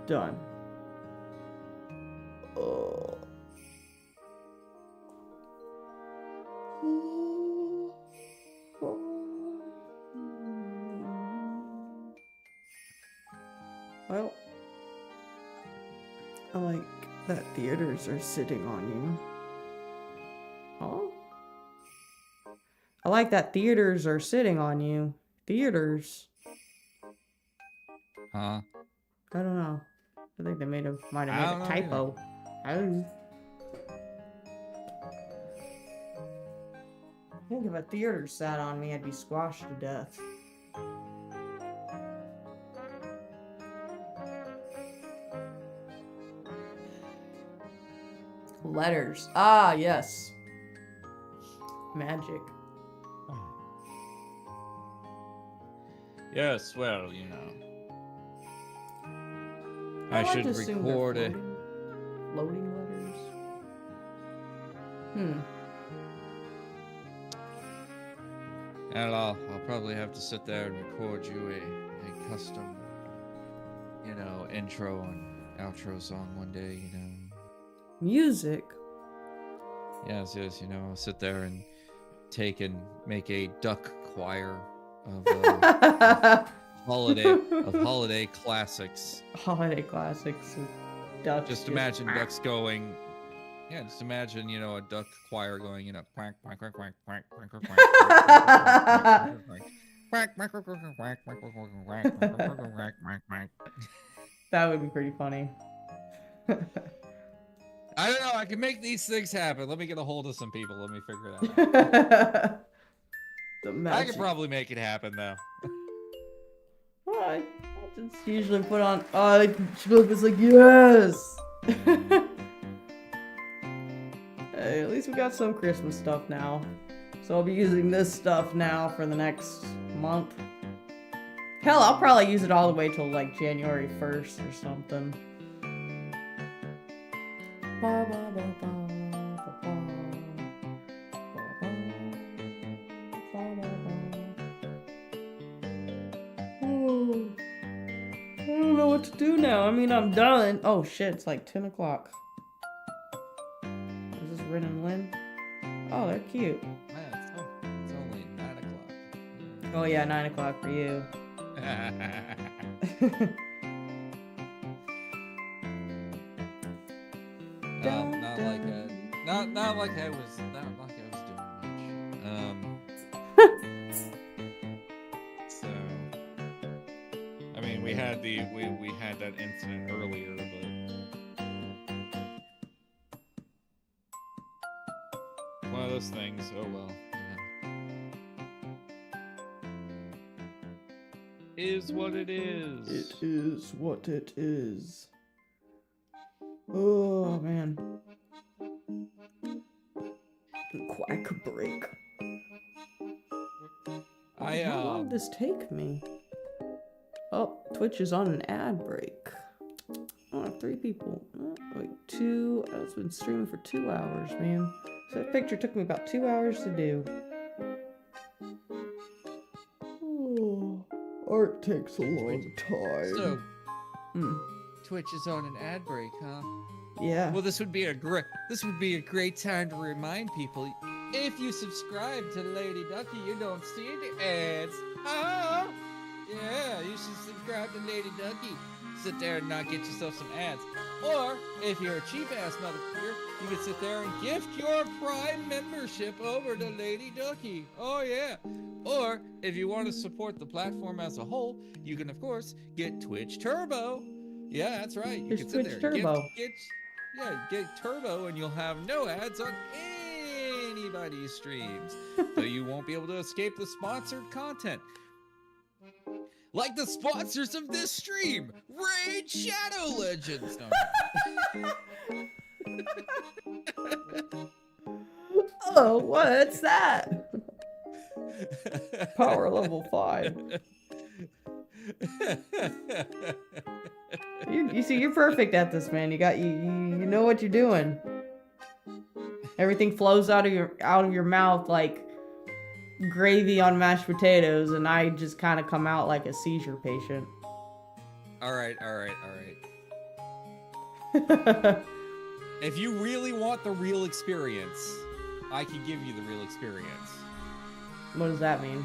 Done. Oh. Well, I like that theaters are sitting on you. Oh? I like that theaters are sitting on you. Theaters. Huh? I don't know. I think they might I have don't made a know typo. Oh. I think if a theater sat on me, I'd be squashed to death. Letters. Ah, yes. Magic. Yes, well, you know. I I like should to assume they're record it. floating letters. Hmm. And I'll probably have to sit there and record you a custom, you know, intro and outro song one day, you know. Music. Yes, you know, I'll sit there and take and make a duck choir of holiday classics. Holiday classics. Ducks Just imagine ducks going. Yeah, just imagine, you know, a duck choir going, you know, quack quack quack quack quack quack quack quack quack quack quack quack. That would be pretty funny. I don't know. I can make these things happen. Let me get a hold of some people. Let me figure it out. The I magic. can probably make it happen though. I just usually put on. It's like yes. Hey, at least we got some Christmas stuff now. So I'll be using this stuff now for the next month. Hell, I'll probably use it all the way till like January 1st or something. Ba, ba, ba, ba, ba, ba. Ba, ba, ba, ba. Oh, I don't know what to do now. I mean, I'm done. Oh shit, it's like 10 o'clock. Is this Rin and Lin? Oh, they're cute. Man, it's only 9 o'clock. Oh yeah, 9 o'clock for you. Not like I was doing much. So I mean, we had that incident earlier, but one of those things. Oh well, you know. Is what it is. It is what it is. Oh man. Quack break. How long did this take me? Oh, Twitch is on an ad break. Oh, 3 people. Oh, wait, 2. I've been streaming for 2 hours, man. So that picture took me about 2 hours to do. Oh, art takes a long time. So, Twitch is on an ad break, huh? Yeah. Well, this would be a great time to remind people. If you subscribe to Lady Ducky, you don't see the ads. Oh, yeah, you should subscribe to Lady Ducky. Sit there and not get yourself some ads. Or, if you're a cheap-ass motherfucker, you can sit there and gift your Prime membership over to Lady Ducky. Oh, yeah. Or, if you want to support the platform as a whole, you can, of course, get Twitch Turbo. Yeah, that's right. You can sit Twitch there. Turbo. Get Turbo and you'll have no ads on anybody's streams. So you won't be able to escape the sponsored content. Like the sponsors of this stream, Raid Shadow Legends. No. Oh, what's that? Power level 5. You see, you're perfect at this, man. You know what you're doing. Everything flows out of your mouth like gravy on mashed potatoes, and I just kind of come out like a seizure patient. All right. If you really want the real experience, I can give you the real experience. What does that mean?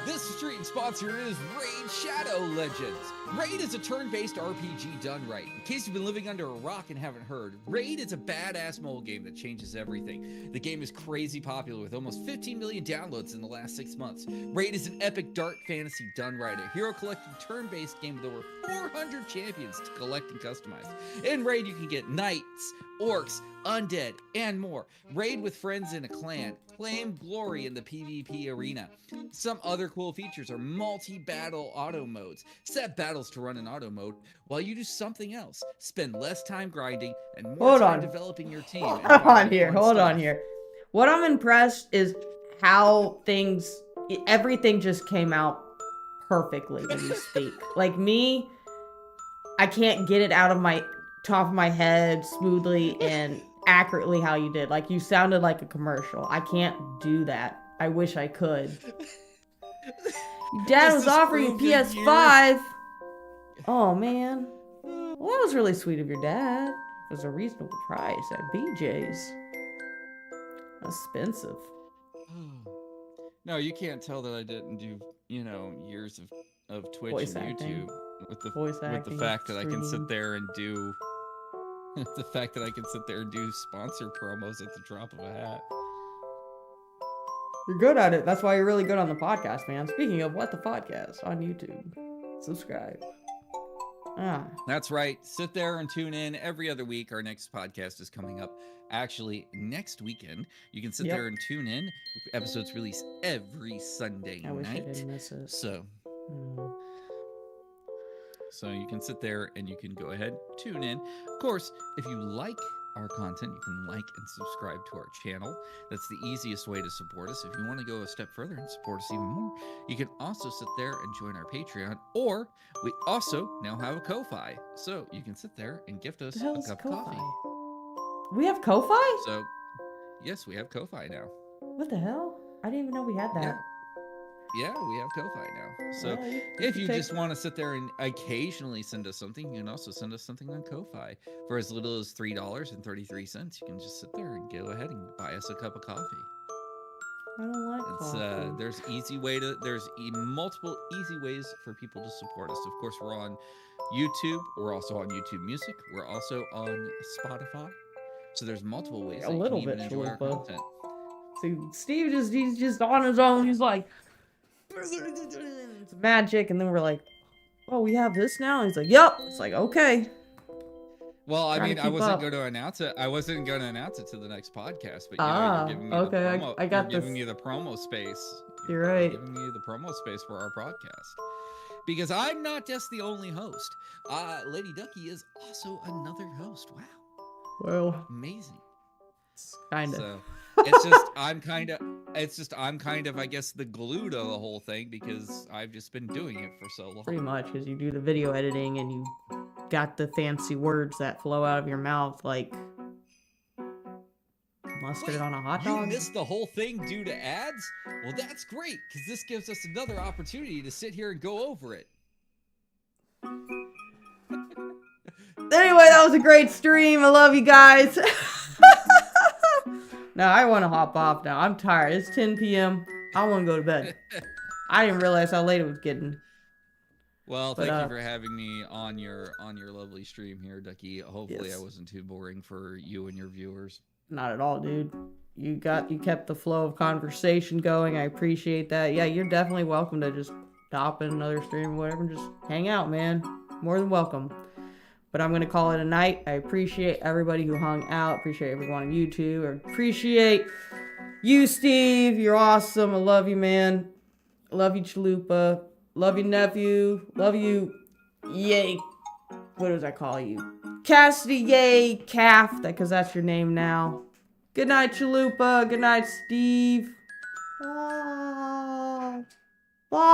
This stream sponsor is Raid Shadow Legends. Raid is a turn-based RPG done right. In case you've been living under a rock and haven't heard, Raid is a badass mobile game that changes everything. The game is crazy popular with almost 15 million downloads in the last 6 months. Raid is an epic dark fantasy done right, a hero collecting turn-based game with over 400 champions to collect and customize. In Raid, you can get knights, orcs, undead, and more. Raid with friends in a clan. Claim glory in the PvP arena. Some other cool features are multi-battle auto modes. Set battles to run in auto mode while you do something else. Spend less time grinding and more time developing your team. Hold on here. What I'm impressed is how things everything just came out perfectly when you speak. Like me, I can't get it out of my top of my head smoothly and accurately how you did. Like you sounded like a commercial. I can't do that. I wish I could. Your dad was offering a PS5. Oh man. Well, that was really sweet of your dad. It was a reasonable price at BJ's. Expensive. No, you can't tell that I didn't do, years of Twitch Voice and acting. YouTube with the Acting, fact that I can streaming. sit there and do the fact that I can sit there and do sponsor promos at the drop of a hat. You're good at it. That's why you're really good on the podcast, man. Speaking of What the Podcast on YouTube, subscribe. That's right. Sit there and tune in every other week. Our next podcast is coming up. Actually, next weekend. You can sit there and tune in. Episodes release every Sunday night. I wish I didn't miss it. So you can sit there and you can go ahead, tune in. Of course, if you like our content, you can like and subscribe to our channel. That's the easiest way to support us. If you want to go a step further and support us even more, you can also sit there and join our Patreon, or we also now have a Ko-Fi. So you can sit there and gift us a cup of coffee. We have Ko-Fi? So, yes, we have Ko-Fi now. What the hell? I didn't even know we had that. Yeah, we have Ko-Fi now. So well, if you just want to sit there and occasionally send us something, you can also send us something on Ko-Fi for as little as $3.33. You can just sit there and go ahead and buy us a cup of coffee. I don't like coffee. There's multiple easy ways for people to support us. Of course, we're on YouTube. We're also on YouTube Music. We're also on Spotify. So there's multiple ways that you can even enjoy our content. See, Steve he's just on his own. He's like, it's magic, and then we're like, oh, we have this now. And he's like, yep. It's like, okay. Well, I mean, I wasn't going to announce it. I wasn't going to announce it to the next podcast, but you're giving me the promo. I got you're giving me the promo space. You're right. You're giving me the promo space for our podcast. Because I'm not just the only host. Lady Ducky is also another host. Wow. Well, amazing. Kind of. So it's just I'm kind of I guess the glue to the whole thing because I've just been doing it for so long. Pretty much, because you do the video editing and you got the fancy words that flow out of your mouth like mustard on a hot dog. You missed the whole thing due to ads? Well, that's great because this gives us another opportunity to sit here and go over it. Anyway, that was a great stream. I love you guys. Now I want to hop off now. I'm tired. It's 10 p.m. I want to go to bed. I didn't realize how late it was getting. Well, thank you for having me on your lovely stream here, Ducky. Hopefully I wasn't too boring for you and your viewers. Not at all, dude. You kept the flow of conversation going. I appreciate that. Yeah, you're definitely welcome to just hop in another stream or whatever and just hang out, man. More than welcome. But I'm going to call it a night. I appreciate everybody who hung out. Appreciate everyone on YouTube. I appreciate you, Steve. You're awesome. I love you, man. I love you, Chalupa. Love you, nephew. Love you, Yay. What does I call you? Cassidy Yay Calf. Because that's your name now. Good night, Chalupa. Good night, Steve. Bye. Bye.